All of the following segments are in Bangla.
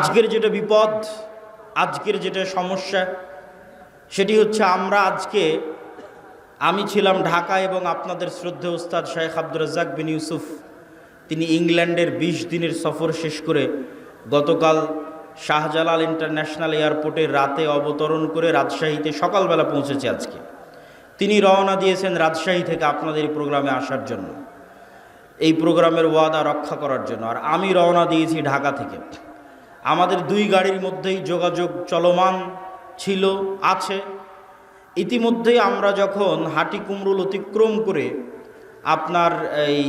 আজকের যেটা বিপদ, আজকের যেটা সমস্যা, সেটি হচ্ছে আমি ছিলাম ঢাকায় এবং আপনাদের শ্রদ্ধেয় উস্তাদ শেখ আব্দুর রাজ্জাক বিন ইউসুফ তিনি ইংল্যান্ডের 20 দিনের সফর শেষ করে গতকাল শাহজালাল ইন্টারন্যাশনাল এয়ারপোর্টে রাতে অবতরণ করে রাজশাহীতে সকালবেলা পৌঁছেছে। আজকে তিনি রওনা দিয়েছেন রাজশাহী থেকে আপনাদের এই প্রোগ্রামে আসার জন্য, এই প্রোগ্রামের ওয়াদা রক্ষা করার জন্য। আর আমি রওনা দিয়েছি ঢাকা থেকে। আমাদের দুই গাড়ির মধ্যেই যোগাযোগ চলমান ছিল, আছে। ইতিমধ্যেই আমরা যখন হাটিকুমরুল অতিক্রম করে আপনার এই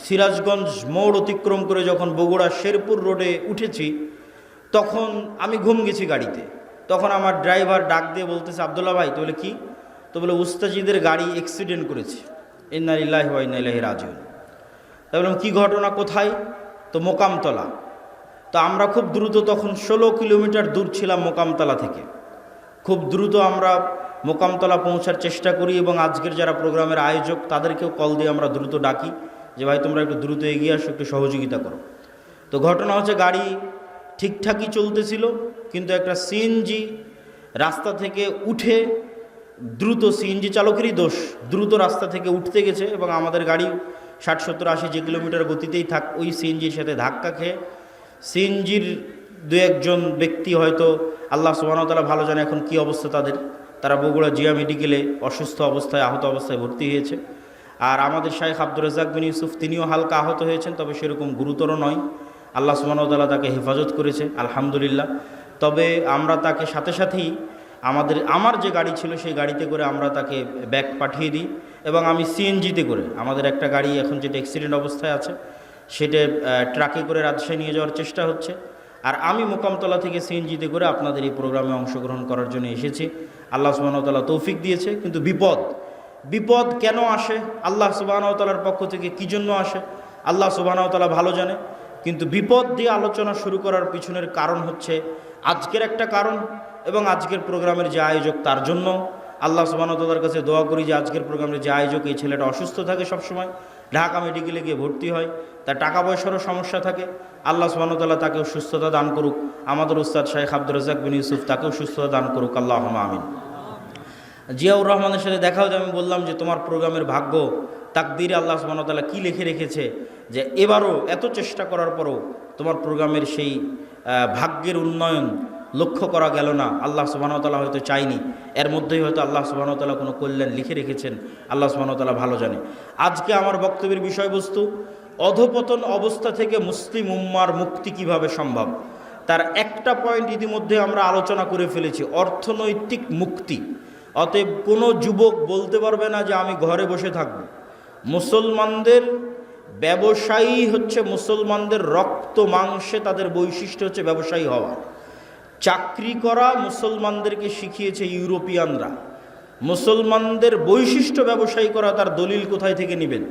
সিরাজগঞ্জ মোড় অতিক্রম করে যখন বগুড়া শেরপুর রোডে উঠেছি, তখন আমি ঘুম গেছি গাড়িতে। তখন আমার ড্রাইভার ডাক দিয়ে বলতেছে, আব্দুল্লাহ ভাই, তো বলে কি? তো বলে উস্তাজিদের গাড়ি অ্যাক্সিডেন্ট করেছে। ইন্না লিল্লাহি ওয়া ইন্না ইলাইহি রাজিউন। তাই বললাম কি ঘটনা, কোথায়? তো মোকামতলা। তো আমরা খুব দ্রুত, তখন 16 কিলোমিটার দূর ছিলাম মোকামতলা থেকে। খুব দ্রুত আমরা মোকামতলা পৌঁছার চেষ্টা করি এবং আজকের যারা প্রোগ্রামের আয়োজক তাদেরকেও কল দিয়ে আমরা দ্রুত ডাকি যে ভাই তোমরা একটু দ্রুত এগিয়ে আসো, একটু সহযোগিতা করো। তো ঘটনা হচ্ছে গাড়ি ঠিকঠাকই চলতেছিল, কিন্তু একটা সিএনজি রাস্তা থেকে উঠে দ্রুত, সিএনজি চালকেরই দোষ, দ্রুত রাস্তা থেকে উঠতে গেছে এবং আমাদের গাড়ি 60, 70, 80 যে কিলোমিটার গতিতেই থাক ওই সিএনজির সাথে ধাক্কা খেয়ে সিএনজির দু একজন ব্যক্তি, হয়তো আল্লাহ সুবহানাহু ওয়া তাআলা ভালো জানে এখন কি অবস্থা তারা বগুড়া জিয়া মেডিকেলে অসুস্থ অবস্থায়, আহত অবস্থায় ভর্তি হয়েছে। আর আমাদের শেখ আব্দুর রাজ্জাক বিন ইউসুফ তিনিও হালকা আহত হয়েছেন, তবে সেরকম গুরুতর নয়। আল্লাহ সুবহানাহু ওয়া তাআলা তাকে হেফাজত করেছে, আলহামদুলিল্লাহ। তবে আমরা তাকে সাথে সাথেই আমার যে গাড়ি ছিল সেই গাড়িতে করে আমরা তাকে ব্যাক পাঠিয়ে দিই এবং আমি সিএনজিতে করে, আমাদের একটা গাড়ি এখন যেটা অ্যাক্সিডেন্ট অবস্থায় আছে সেটা ট্রাকে করে রাজশাহী নিয়ে যাওয়ার চেষ্টা হচ্ছে। আর আমি মোকামতলা থেকে সিএনজিতে করে আপনাদের এই প্রোগ্রামে অংশগ্রহণ করার জন্য এসেছি। আল্লাহ সুবহানাহু ওয়া তাআলা তৌফিক দিয়েছে। কিন্তু বিপদ কেন আসে, আল্লাহ সুবহানাহু ওয়া তাআলার পক্ষ থেকে কী জন্য আসে, আল্লাহ সুবহানাহু ওয়া তাআলা ভালো জানে। কিন্তু বিপদ দিয়ে আলোচনা শুরু করার পিছনের কারণ হচ্ছে আজকের একটা কারণ, এবং আজকের প্রোগ্রামের যে আয়োজক তার জন্য আল্লাহ সুবহানাহু ওয়া তাআলার কাছে দোয়া করি যে আজকের প্রোগ্রামের যে আয়োজক, এই ছেলেটা অসুস্থ থাকে সবসময়, ঢাকা মেডিকেলে গিয়ে ভর্তি হয়, তার টাকা পয়সারও সমস্যা থাকে। আল্লাহ সুবহানাহু ওয়া তাআলা তাকেও সুস্থতা দান করুক। আমাদের উস্তাদ শেখ আব্দুর রাজ্জাক বিন ইউসুফ তাকেও সুস্থতা দান করুক, আল্লাহুম্মা আমিন। জিয়াউর রহমানের সাথে দেখা হতে আমি বললাম যে তোমার প্রোগ্রামের ভাগ্য, তাকদীরে আল্লাহ সুবহানাহু ওয়া তাআলা কী লিখে রেখেছে যে এবারও এত চেষ্টা করার পরও তোমার প্রোগ্রামের সেই ভাগ্যের উন্নয়ন লক্ষ্য করা গেল না। আল্লাহ সুবহানাহু ওয়া তাআলা হয়তো চাইনি, এর মধ্যেই হয়তো আল্লাহ সুবহানাহু ওয়া তাআলা কোনো কল্যাণ লিখে রেখেছেন, আল্লাহ সুবহানাহু ওয়া তাআলা ভালো জানে। আজকে আমার বক্তব্যের বিষয়বস্তু অধপতন অবস্থা থেকে মুসলিম উম্মার মুক্তি কিভাবে সম্ভব, তার একটা পয়েন্ট ইতিমধ্যে আমরা আলোচনা করে ফেলেছি, অর্থনৈতিক মুক্তি। অতএব কোনো যুবক বলতে পারবে না যে আমি ঘরে বসে থাকব। মুসলমানদের ব্যবসায়ী হচ্ছে, মুসলমানদের রক্ত মাংসে তাদের বৈশিষ্ট্য হচ্ছে ব্যবসায়ী হওয়া। চাকরি করা মুসলমানদেরকে শিখিয়েছে ইউরোপিয়ানরা। মুসলমানদের বৈশিষ্ট্য ব্যবসায়ী করা, তার দলিল কোথায় থেকে নেবেন?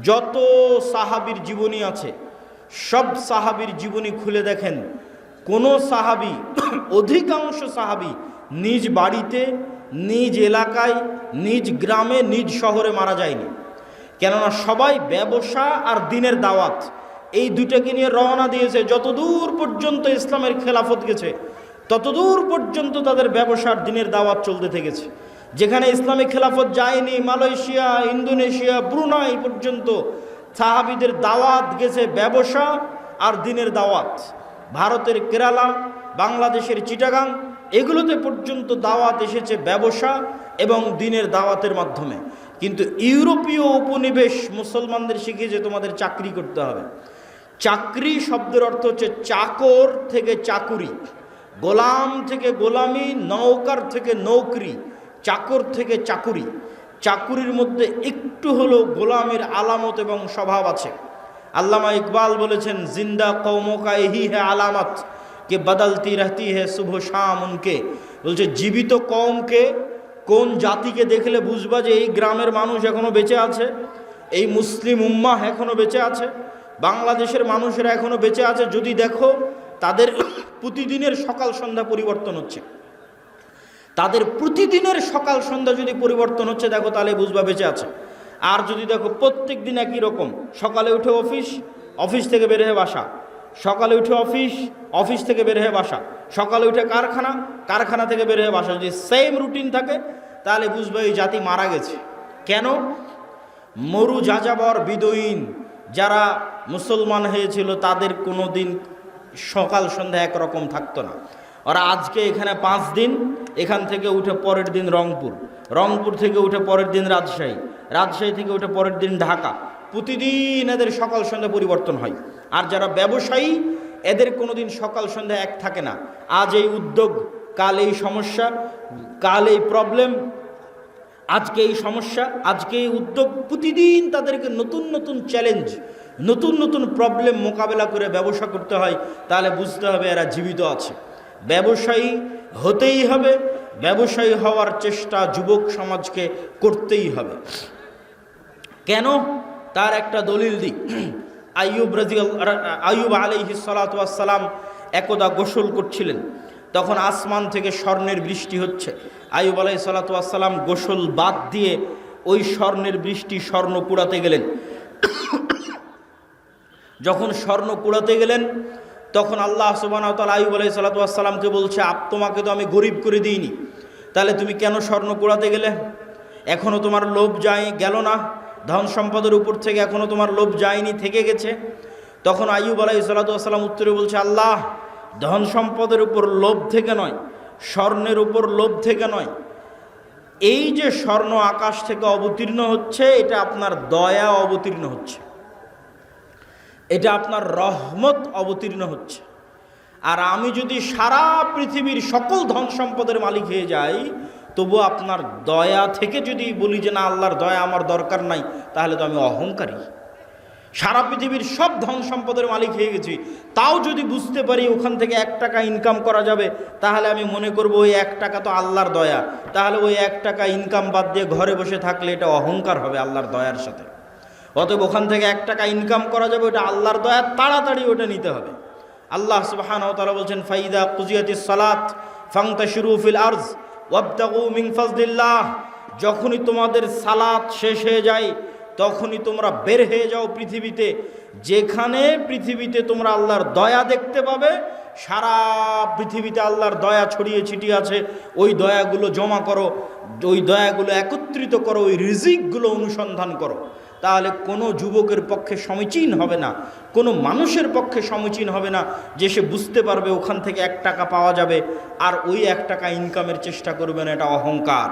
যত সাহাবীর জীবনী আছে সব সাহাবীর জীবনী খুলে দেখেন, কোনো সাহাবী, অধিকাংশ সাহাবী নিজ বাড়িতে, নিজ এলাকায়, নিজ গ্রামে, নিজ শহরে মারা যায়নি। কেননা সবাই ব্যবসা আর দিনের দাওয়াত, এই দুটাকে নিয়ে রওনা দিয়েছে। যতদূর পর্যন্ত ইসলামের খেলাফত গেছে ততদূর পর্যন্ত তাদের ব্যবসার দিনের দাওয়াত চলতে থেকেছে। যেখানে ইসলামিক খেলাফত যায়নি, মালয়েশিয়া, ইন্দোনেশিয়া, ব্রুনাই পর্যন্ত সাহাবীদের দাওয়াত গেছে ব্যবসা আর দিনের দাওয়াত। ভারতের কেরালা, বাংলাদেশের চিটাগাং, এগুলোতে পর্যন্ত দাওয়াত এসেছে ব্যবসা এবং দিনের দাওয়াতের মাধ্যমে। কিন্তু ইউরোপীয় উপনিবেশ মুসলমানদের শিখিয়েছে তোমাদের চাকরি করতে হবে। চাকরি শব্দের অর্থ হচ্ছে চাকর থেকে চাকুরি, গোলাম থেকে গোলামি, নৌকার থেকে নৌকরি, চাকর থেকে চাকুরি। চাকুরির মধ্যে একটু হলো গোলামের আলামত এবং স্বভাব আছে। আল্লামা ইকবাল বলেছেন, জিন্দা কওমকা এহি হে আলামত কে বদলতি রহতি হে সুবহ শাম উনকে। বলছে জীবিত কওমকে, কোন জাতিকে দেখলে বুঝবা যে এই গ্রামের মানুষ এখনো বেঁচে আছে, এই মুসলিম উম্মাহ এখনো বেঁচে আছে, বাংলাদেশের মানুষেরা এখনো বেঁচে আছে যদি দেখো তাদের প্রতিদিনের সকাল সন্ধ্যা পরিবর্তন হচ্ছে। তাদের প্রতিদিনের সকাল সন্ধ্যা যদি পরিবর্তন হচ্ছে দেখো, তাহলে বুঝবা বেঁচে আছে। আর যদি দেখো প্রত্যেক দিন একই রকম, সকালে উঠে অফিস, অফিস থেকে বের হয়ে বাসা, সকালে উঠে অফিস, অফিস থেকে বের হয়ে বাসা, সকালে উঠে কারখানা, কারখানা থেকে বের হয়ে বাসা। যদি সেম রুটিন থাকে তাহলে বুঝবে এই জাতি মারা গেছে। কেন? মরু যাযাবর বিদয়ীন যারা মুসলমান হয়েছিল তাদের কোনো দিন সকাল সন্ধ্যা একরকম থাকতো না। ওরা আজকে এখানে 5 দিন, এখান থেকে উঠে পরের দিন রংপুর, রংপুর থেকে উঠে পরের দিন রাজশাহী, রাজশাহী থেকে উঠে পরের দিন ঢাকা। প্রতিদিন এদের সকাল সন্ধ্যা পরিবর্তন হয়। আর যারা ব্যবসায়ী এদের কোনো দিন সকাল সন্ধ্যা এক থাকে না। আজ এই উদ্যোগ, কাল এই সমস্যা, কাল এই প্রবলেম, আজকে এই সমস্যা, আজকে এই উদ্যোগ। প্রতিদিন তাদেরকে নতুন নতুন চ্যালেঞ্জ, নতুন নতুন প্রবলেম মোকাবেলা করে ব্যবসা করতে হয়। তাহলে বুঝতে হবে এরা জীবিত আছে। ব্যবসায়ী হতেই হবে, ব্যবসায়ী হওয়ার চেষ্টা যুবক সমাজকে করতেই হবে। কেন? তার একটা দলিল দিই। আইয়ুব আলাইহিস সালাতু ওয়াস সালাম একদা গোসল করছিলেন, তখন আসমান থেকে স্বর্ণের বৃষ্টি হচ্ছে। আইয়ুব আলাইহিস সালাতু ওয়াস সালাম গোসল বাদ দিয়ে ওই স্বর্ণের বৃষ্টি স্বর্ণ কুড়াতে গেলেন। যখন স্বর্ণ কুড়াতে গেলেন তখন আল্লাহ সুবহানাহু ওয়া তাআলা আইয়ুব আলাইহিস সালাতু ওয়াস সালামকে বলছে, তোমাকে তো আমি গরিব করে দিইনি, তাহলে তুমি কেন স্বর্ণ কুড়াতে গেলে? এখনও তোমার লোভ গেল না? ধন সম্পদের উপর থেকে এখনও তোমার লোভ যায়নি, থেকে গেছে? তখন আইয়ুব আলাইহিস সালাতু ওয়াস সালাম উত্তরে বলছে, আল্লাহ, ধন সম্পদের উপর লোভ থেকে নয়, স্বর্ণের উপর লোভ থেকে নয়, এই যে স্বর্ণ আকাশ থেকে অবতীর্ণ হচ্ছে এটা আপনার দয়া অবতীর্ণ হচ্ছে, এটা আপনার রহমত অবতীর্ণ হচ্ছে। আর আমি যদি সারা পৃথিবীর সকল ধন সম্পদের মালিক হয়ে যাই, তবু আপনার দয়া থেকে যদি বলি যে না আল্লাহর দয়া আমার দরকার নাই, তাহলে তো আমি অহংকারী। সারা পৃথিবীর সব ধন সম্পদের মালিক হয়ে গেছি, তাও যদি বুঝতে পারি ওখান থেকে 1 টাকা ইনকাম করা যাবে, তাহলে আমি মনে করব ওই 1 টাকা তো আল্লাহর দয়া। তাহলে ওই 1 টাকা ইনকাম বাদ দিয়ে ঘরে বসে থাকলে এটা অহংকার হবে আল্লাহর দয়ার সাথে। অতএব ওখান থেকে 1 টাকা ইনকাম করা যাবে, ওটা আল্লাহর দয়া, তাড়াতাড়ি ওটা নিতে হবে। আল্লাহ সুবহানাহু ওয়া তাআলা বলছেন, ফাইদা কুজিয়াতিস সালাত ফান্তাশিরু ফিল আরজ ওয়াবতাগু মিন ফাজলিল্লাহ। যখনই তোমাদের সালাত শেষ হয়ে যায় তখনই তোমরা বের হয়ে যাও পৃথিবীতে। যেখানে পৃথিবীতে তোমরা আল্লাহর দয়া দেখতে পাবে, সারা পৃথিবীতে আল্লাহর দয়া ছড়িয়ে ছিটিয়ে আছে, ওই দয়াগুলো জমা করো, ওই দয়াগুলো একত্রিত করো, ওই রিজিকগুলো অনুসন্ধান করো। তাহলে কোনো যুবকের পক্ষে সমীচীন হবে না, কোনো মানুষের পক্ষে সমীচীন হবে না যে সে বুঝতে পারবে ওখান থেকে 1 টাকা পাওয়া যাবে আর ওই 1 টাকা ইনকামের চেষ্টা করবে না, এটা অহংকার।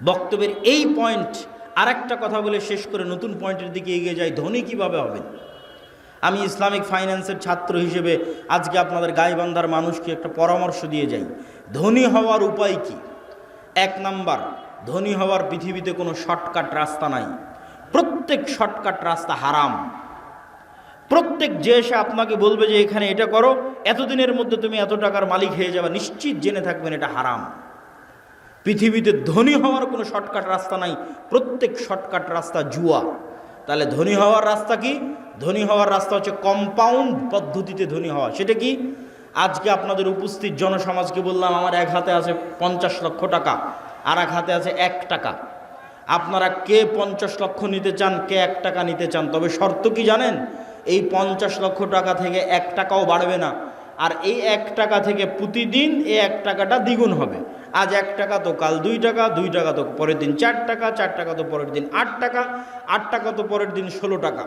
বক্তব্যের এই পয়েন্ট আর একটা কথা বলে শেষ করে নতুন পয়েন্টের দিকে এগিয়ে যাই। ধনী কিভাবে হবেন? আমি ইসলামিক ফাইন্যান্সের ছাত্র হিসেবে আজকে আপনাদের গাইবান্ধার মানুষকে একটা পরামর্শ দিয়ে যাই। ধনী হওয়ার উপায় কি? 1 নাম্বার, ধনী হওয়ার পৃথিবীতে কোনো শর্টকাট রাস্তা নাই। প্রত্যেক শর্টকাট রাস্তা হারাম। প্রত্যেক যে এসে আপনাকে বলবে যে এখানে এটা করো, এতদিনের মধ্যে তুমি এত টাকার মালিক হয়ে যাবে, নিশ্চিত জেনে থাকবেন এটা হারাম। পৃথিবীতে ধনী হওয়ার কোনো শর্টকাট রাস্তা নাই, প্রত্যেক শর্টকাট রাস্তা জুয়া। তাহলে ধনী হওয়ার রাস্তা কি? ধনী হওয়ার রাস্তা হচ্ছে কম্পাউন্ড পদ্ধতিতে ধনী হওয়া। সেটা কি? আজকে আপনাদের উপস্থিত জনসমাজকে বললাম আমার এক হাতে আছে 50 লক্ষ টাকা, আর এক হাতে আছে 1 টাকা। আপনারা কে 50 লক্ষ নিতে চান, কে 1 টাকা নিতে চান? তবে শর্ত কি জানেন? এই 50 লক্ষ টাকা থেকে 1 টাকাও বাড়বে না, আর এই 1 টাকা থেকে প্রতিদিন এই 1 টাকাটা দ্বিগুণ হবে। আজ 1 টাকা তো কাল 2 টাকা, 2 টাকা তো পরের দিন 4 টাকা, 4 টাকা তো পরের দিন 8 টাকা, 8 টাকা তো পরের দিন 16 টাকা।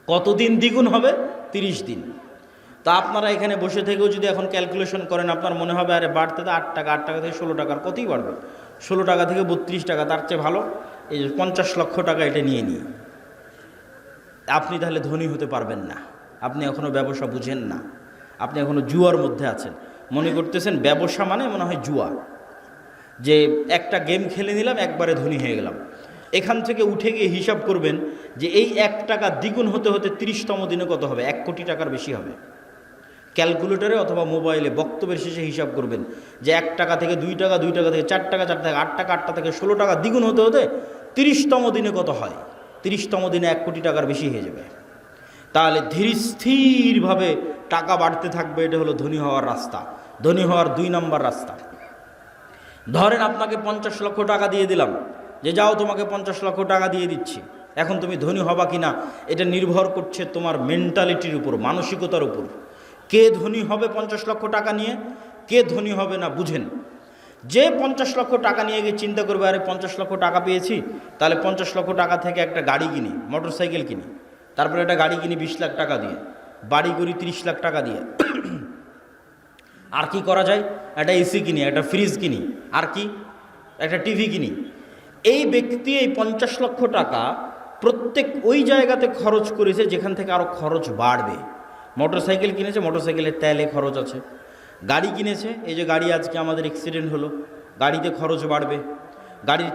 কতদিন দ্বিগুণ হবে? 30 দিন। তা আপনারা এখানে বসে থেকেও যদি এখন ক্যালকুলেশন করেন, আপনার মনে হবে আরে বাড়তে তো 8 টাকা, 8 টাকা থেকে 16 টাকার কতই বাড়বে, 16 টাকা থেকে 32 টাকা, তার চেয়ে ভালো এই 50 লক্ষ টাকা এটা নিয়ে নিই। আপনি তাহলে ধনী হতে পারবেন না। আপনি এখনও ব্যবসা বুঝেন না, আপনি এখনও জুয়ার মধ্যে আছেন। মনে করতেছেন ব্যবসা মানে মনে হয় জুয়া, যে একটা গেম খেলে নিলাম একবারে ধনী হয়ে গেলাম। এখান থেকে উঠে গিয়ে হিসাব করবেন যে এই 1 টাকা দ্বিগুণ হতে হতে 30তম দিনে কত হবে? 1 কোটি টাকার বেশি হবে। ক্যালকুলেটরে অথবা মোবাইলে বক্তব্যের শেষে হিসাব করবেন যে 1 টাকা থেকে 2 টাকা, 2 টাকা থেকে 4 টাকা, 4 টাকা 8 টাকা, 8 টাকা থেকে 16 টাকা দ্বিগুণ হতে হতে 30তম দিনে কত হয়? 30তম দিনে 1 কোটি টাকার বেশি হয়ে যাবে। তাহলে ধীর স্থিরভাবে টাকা বাড়তে থাকবে। এটা হলো ধনী হওয়ার রাস্তা। ধনী হওয়ার 2 নম্বর রাস্তা। ধরেন আপনাকে 50 লক্ষ টাকা দিয়ে দিলাম, যে যাও তোমাকে 50 লক্ষ টাকা দিয়ে দিচ্ছি, এখন তুমি ধনী হবা কিনা এটা নির্ভর করছে তোমার মেন্টালিটির উপর, মানসিকতার উপর। কে ধনী হবে 50 লক্ষ টাকা নিয়ে, কে ধনী হবে না বুঝেন। যে 50 লক্ষ টাকা নিয়ে গিয়ে চিন্তা করবে আরে 50 লক্ষ টাকা পেয়েছি, তাহলে 50 লক্ষ টাকা থেকে একটা গাড়ি কিনি, মোটর সাইকেল কিনি, তারপরে একটা গাড়ি কিনি 20 লাখ টাকা দিয়ে, বাড়ি করি 30 লাখ টাকা দিয়ে, আর কি করা যায়, একটা এসি কিনি, একটা ফ্রিজ কিনি, আর কি একটা টিভি কিনি। এই ব্যক্তি এই 50 লক্ষ টাকা প্রত্যেক ওই জায়গাতে খরচ করেছে যেখান থেকে আরও খরচ বাড়বে। মোটর সাইকেল কিনেছে, মোটর সাইকেলের তেলে খরচ আছে। গাড়ি কিনেছে, এই যে গাড়ি আজকে আমাদের অ্যাক্সিডেন্ট হলো, গাড়িতে খরচ বাড়বে। গাড়ির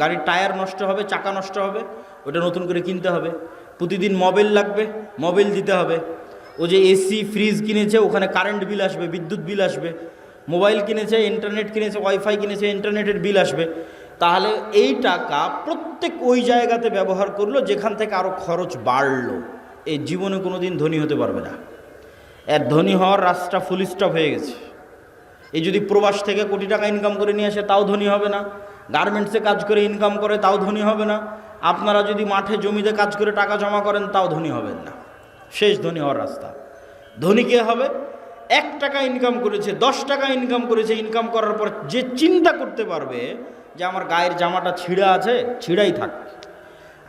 গাড়ির টায়ার নষ্ট হবে, চাকা নষ্ট হবে, ওটা নতুন করে কিনতে হবে। প্রতিদিন মোবাইল লাগবে, মোবাইল দিতে হবে। ও যে এসি ফ্রিজ কিনেছে, ওখানে কারেন্ট বিল আসবে, বিদ্যুৎ বিল আসবে। মোবাইল কিনেছে, ইন্টারনেট কিনেছে, ওয়াইফাই কিনেছে, ইন্টারনেটের বিল আসবে। তাহলে এই টাকা প্রত্যেক ওই জায়গাতে ব্যবহার করলো যেখান থেকে আরও খরচ বাড়লো। এই জীবনে কোনো দিন ধনী হতে পারবে না। এর ধনী হওয়ার রাস্তা ফুল স্টপ হয়ে গেছে। এই যদি প্রবাস থেকে কোটি টাকা ইনকাম করে নিয়ে আসে তাও ধনী হবে না, গার্মেন্টসে কাজ করে ইনকাম করে তাও ধনী হবে না, আপনারা যদি মাঠে জমিতে কাজ করে টাকা জমা করেন তাও ধনী হবেন না। শেষ ধনী হওয়ার রাস্তা। ধনী কে হবে? 1 টাকা ইনকাম করেছে, 10 টাকা ইনকাম করেছে, ইনকাম করার পর যে চিন্তা করতে পারবে যে আমার গায়ের জামাটা ছিঁড়া আছে, ছিঁড়াই থাক,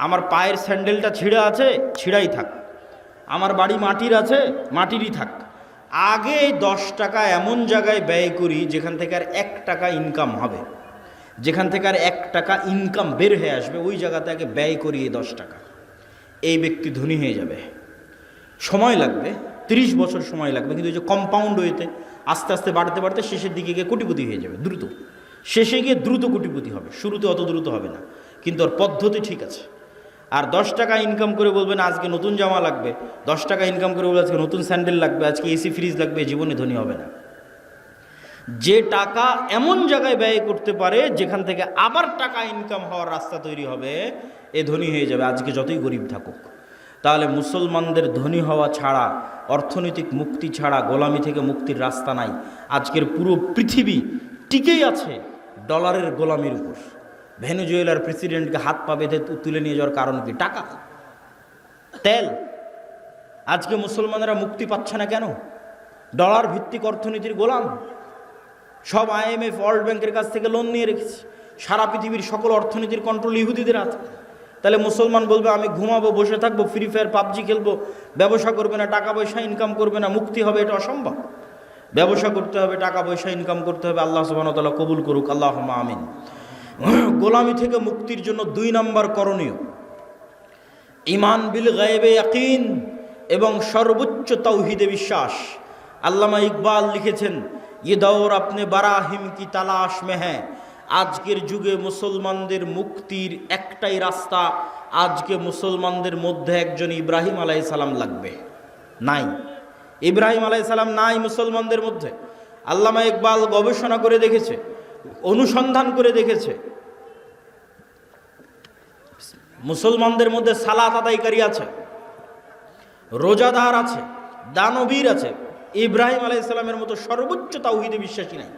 আমার পায়ের স্যান্ডেলটা ছিঁড়া আছে, ছিঁড়াই থাক, আমার বাড়ি মাটির আছে, মাটিরই থাক। আগে এই 10 টাকা এমন জায়গায় ব্যয় করি যেখান থেকে আর 1 টাকা ইনকাম হবে, যেখান থেকে আর 1 টাকা ইনকাম বের হয়ে আসবে, ওই জায়গাতে আগে ব্যয় করি এই 10 টাকা। এই ব্যক্তি ধনী হয়ে যাবে। সময় লাগবে, 30 বছর সময় লাগবে, কিন্তু এই যে কম্পাউন্ড ওয়েতে আস্তে আস্তে বাড়তে বাড়তে শেষের দিকে গিয়ে কোটিপতি হয়ে যাবে দ্রুত। শেষে গিয়ে দ্রুত কোটিপতি হবে, শুরুতে অত দ্রুত হবে না, কিন্তু ওর পদ্ধতি ঠিক আছে। আর 10 টাকা ইনকাম করে বলবেন আজকে নতুন জামা লাগবে, 10 টাকা ইনকাম করে বলবে আজকে নতুন স্যান্ডেল লাগবে, আজকে এসি ফ্রিজ লাগবে, জীবনে ধনী হবে না। যে টাকা এমন জায়গায় ব্যয় করতে পারে যেখান থেকে আবার টাকা ইনকাম হওয়ার রাস্তা তৈরি হবে, এ ধনী হয়ে যাবে, আজকে যতই গরিব থাকুক। তাহলে মুসলমানদের ধনী হওয়া ছাড়া, অর্থনৈতিক মুক্তি ছাড়া গোলামি থেকে মুক্তির রাস্তা নাই। আজকের পুরো পৃথিবী টিকেই আছে ডলারের গোলামির উপর। ভেনেজুয়েলার প্রেসিডেন্টকে হাত পা বেঁধে তুলে নিয়ে যাওয়ার কারণ কি? টাকা, তেল। আজকে মুসলমানেরা মুক্তি পাচ্ছে না কেন? ডলার ভিত্তিক অর্থনীতির গোলাম। সব IMF, ওয়ার্ল্ড ব্যাংকের কাছ থেকে লোন নিয়ে রেখেছে। সারা পৃথিবীর সকল অর্থনীতির কন্ট্রোল ইহুদিদের হাতে। তাহলে মুসলমান বলবে আমি ঘুমাবো, বসে থাকবো, ফ্রি ফায়ার পাবজি খেলবো, ব্যবসা করবে না, টাকা পয়সা ইনকাম করবে না, মুক্তি হবে? এটা অসম্ভব। ব্যবসা করতে হবে, টাকা পয়সা ইনকাম করতে হবে। আল্লাহ সুবহানাহু ওয়া তাআলা কবুল করুক, আল্লাহুম্মা আমিন। গোলামি থেকে মুক্তির জন্য 2 নম্বর করণীয় ঈমান বিল গায়বে ইয়াকিন এবং সর্বোচ্চ তাওহীদে বিশ্বাস। আল্লামা ইকবাল লিখেছেন, ये दौर अपने बराहिम की तलाश में है। আজকের যুগে মুসলমানদের মুক্তির একটাই রাস্তা। আজকে মুসলমানদের মধ্যে একজন ইব্রাহিম আলাইহিস সালাম লাগবে। নাই, ইব্রাহিম আলাইহিস সালাম নাই মুসলমানদের মধ্যে। আল্লামা ইকবাল গবেষণা করে দেখেছে, অনুসন্ধান করে দেখেছে, মুসলমানদের মধ্যে সালাত আদায়কারী আছে, রোজাদার আছে, দানবীর আছে, ইব্রাহিম আলাইহিস সালামের মতো সর্বোচ্চ তাওহীদে বিশ্বাসী নাই।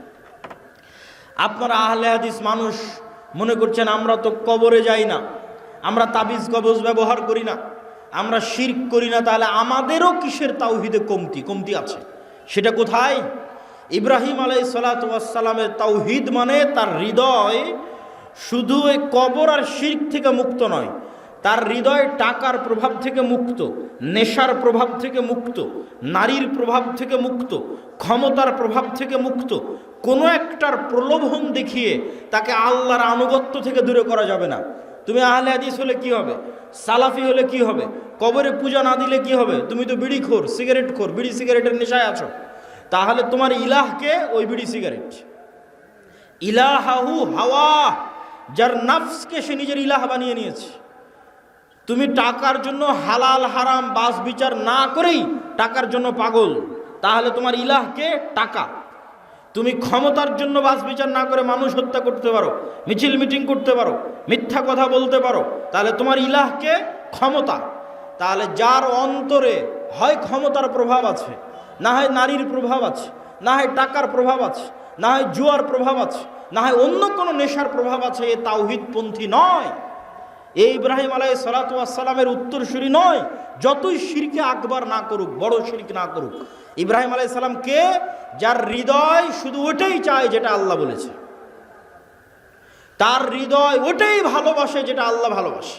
আপনারা আহলে হাদিস মানুষ মনে করছেন আমরা তো কবরে যাই না, আমরা তাবিজ কবজ ব্যবহার করি না, আমরা শিরক করি না, তাহলে আমাদেরও কিসের তাওহীদে কমতি আছে? সেটা কোথায়? ইব্রাহিম আলাইহিস সালাতু ওয়াস সালামের তাওহীদ মানে তার হৃদয় শুধু এই কবর আর শিরক থেকে মুক্ত নয়, তার হৃদয় টাকার প্রভাব থেকে মুক্ত, নেশার প্রভাব থেকে মুক্ত, নারীর প্রভাব থেকে মুক্ত, ক্ষমতার প্রভাব থেকে মুক্ত। কোনো একটার প্রলোভন দেখিয়ে তাকে আল্লাহর আনুগত্য থেকে দূরে করা যাবে না। তুমি আহলে হাদিস হলে কি হবে? সালাফি হলে কি হবে? কবরে পূজা না দিলে কি হবে? তুমি তো বিড়িখোর, সিগারেটখোর, বিড়ি সিগারেটের নেশায় আছো। তাহলে তোমার ইলাহকে ওই বিড়ি সিগারেট। ইলাহাহু হাওয়া, যার নফসকে সে নিজের ইলাহ বানিয়ে নিয়েছে। তুমি টাকার জন্য হালাল হারাম বাস বিচার না করেই টাকার জন্য পাগল, তাহলে তোমার ইলাহকে টাকা। তুমি ক্ষমতার জন্য বাস বিচার না করে মানুষ হত্যা করতে পারো, মিছিল মিটিং করতে পারো, মিথ্যা কথা বলতে পারো, তাহলে তোমার ইলাহকে ক্ষমতা। তাহলে যার অন্তরে হয় ক্ষমতার প্রভাব আছে, না হয় নারীর প্রভাব আছে, না হয় টাকার প্রভাব আছে, না হয় জুয়ার প্রভাব আছে, না হয় অন্য কোনো নেশার প্রভাব আছে, এ তাওহীদপন্থী নয়। এই ইব্রাহিম আলাইহিস সালাতু ওয়াস সালামের উত্তরসূরি নয়, যতই শিরকে আকবার না করুক, বড় শিরক না করুক। ইব্রাহিম আলাইহিস সালাম কে? যার হৃদয় শুধু ওটাই চায় যেটা আল্লাহ বলেছে, তার হৃদয় ওটাই ভালোবাসে যেটা আল্লাহ ভালোবাসে,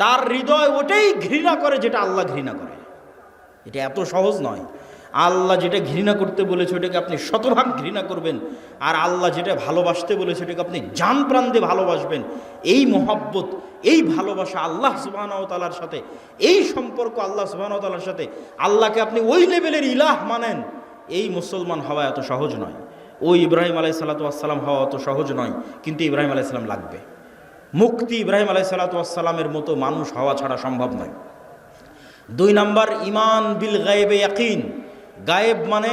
তার হৃদয় ওটাই ঘৃণা করে যেটা আল্লাহ ঘৃণা করে। এটা এত সহজ নয়। আল্লাহ যেটা ঘৃণা করতে বলেছে ওটাকে আপনি শতভাগ ঘৃণা করবেন, আর আল্লাহ যেটা ভালোবাসতে বলেছে ওটাকে আপনি জান প্রাণ দিয়ে ভালোবাসবেন। এই মহব্বত, এই ভালোবাসা আল্লাহ সুবহানাহু ওয়া তাআলার সাথে, এই সম্পর্ক আল্লাহ সুবহানাহু ওয়া তাআলার সাথে, আল্লাহকে আপনি ওই লেভেলের ইলাহ মানেন, এই মুসলমান হওয়া এত সহজ নয়। ওই ইব্রাহিম আলাইহিস সালাতু ওয়াস সালাম হওয়া অত সহজ নয়, কিন্তু ইব্রাহিম আলাইহিস সালাম লাগবে। মুক্তি ইব্রাহিম আলাইহিস সালাতু ওয়াস সালামের মতো মানুষ হওয়া ছাড়া সম্ভব নয়। 2 নাম্বার, ঈমান বিল গায়বে ইয়াকিন। গায়েব মানে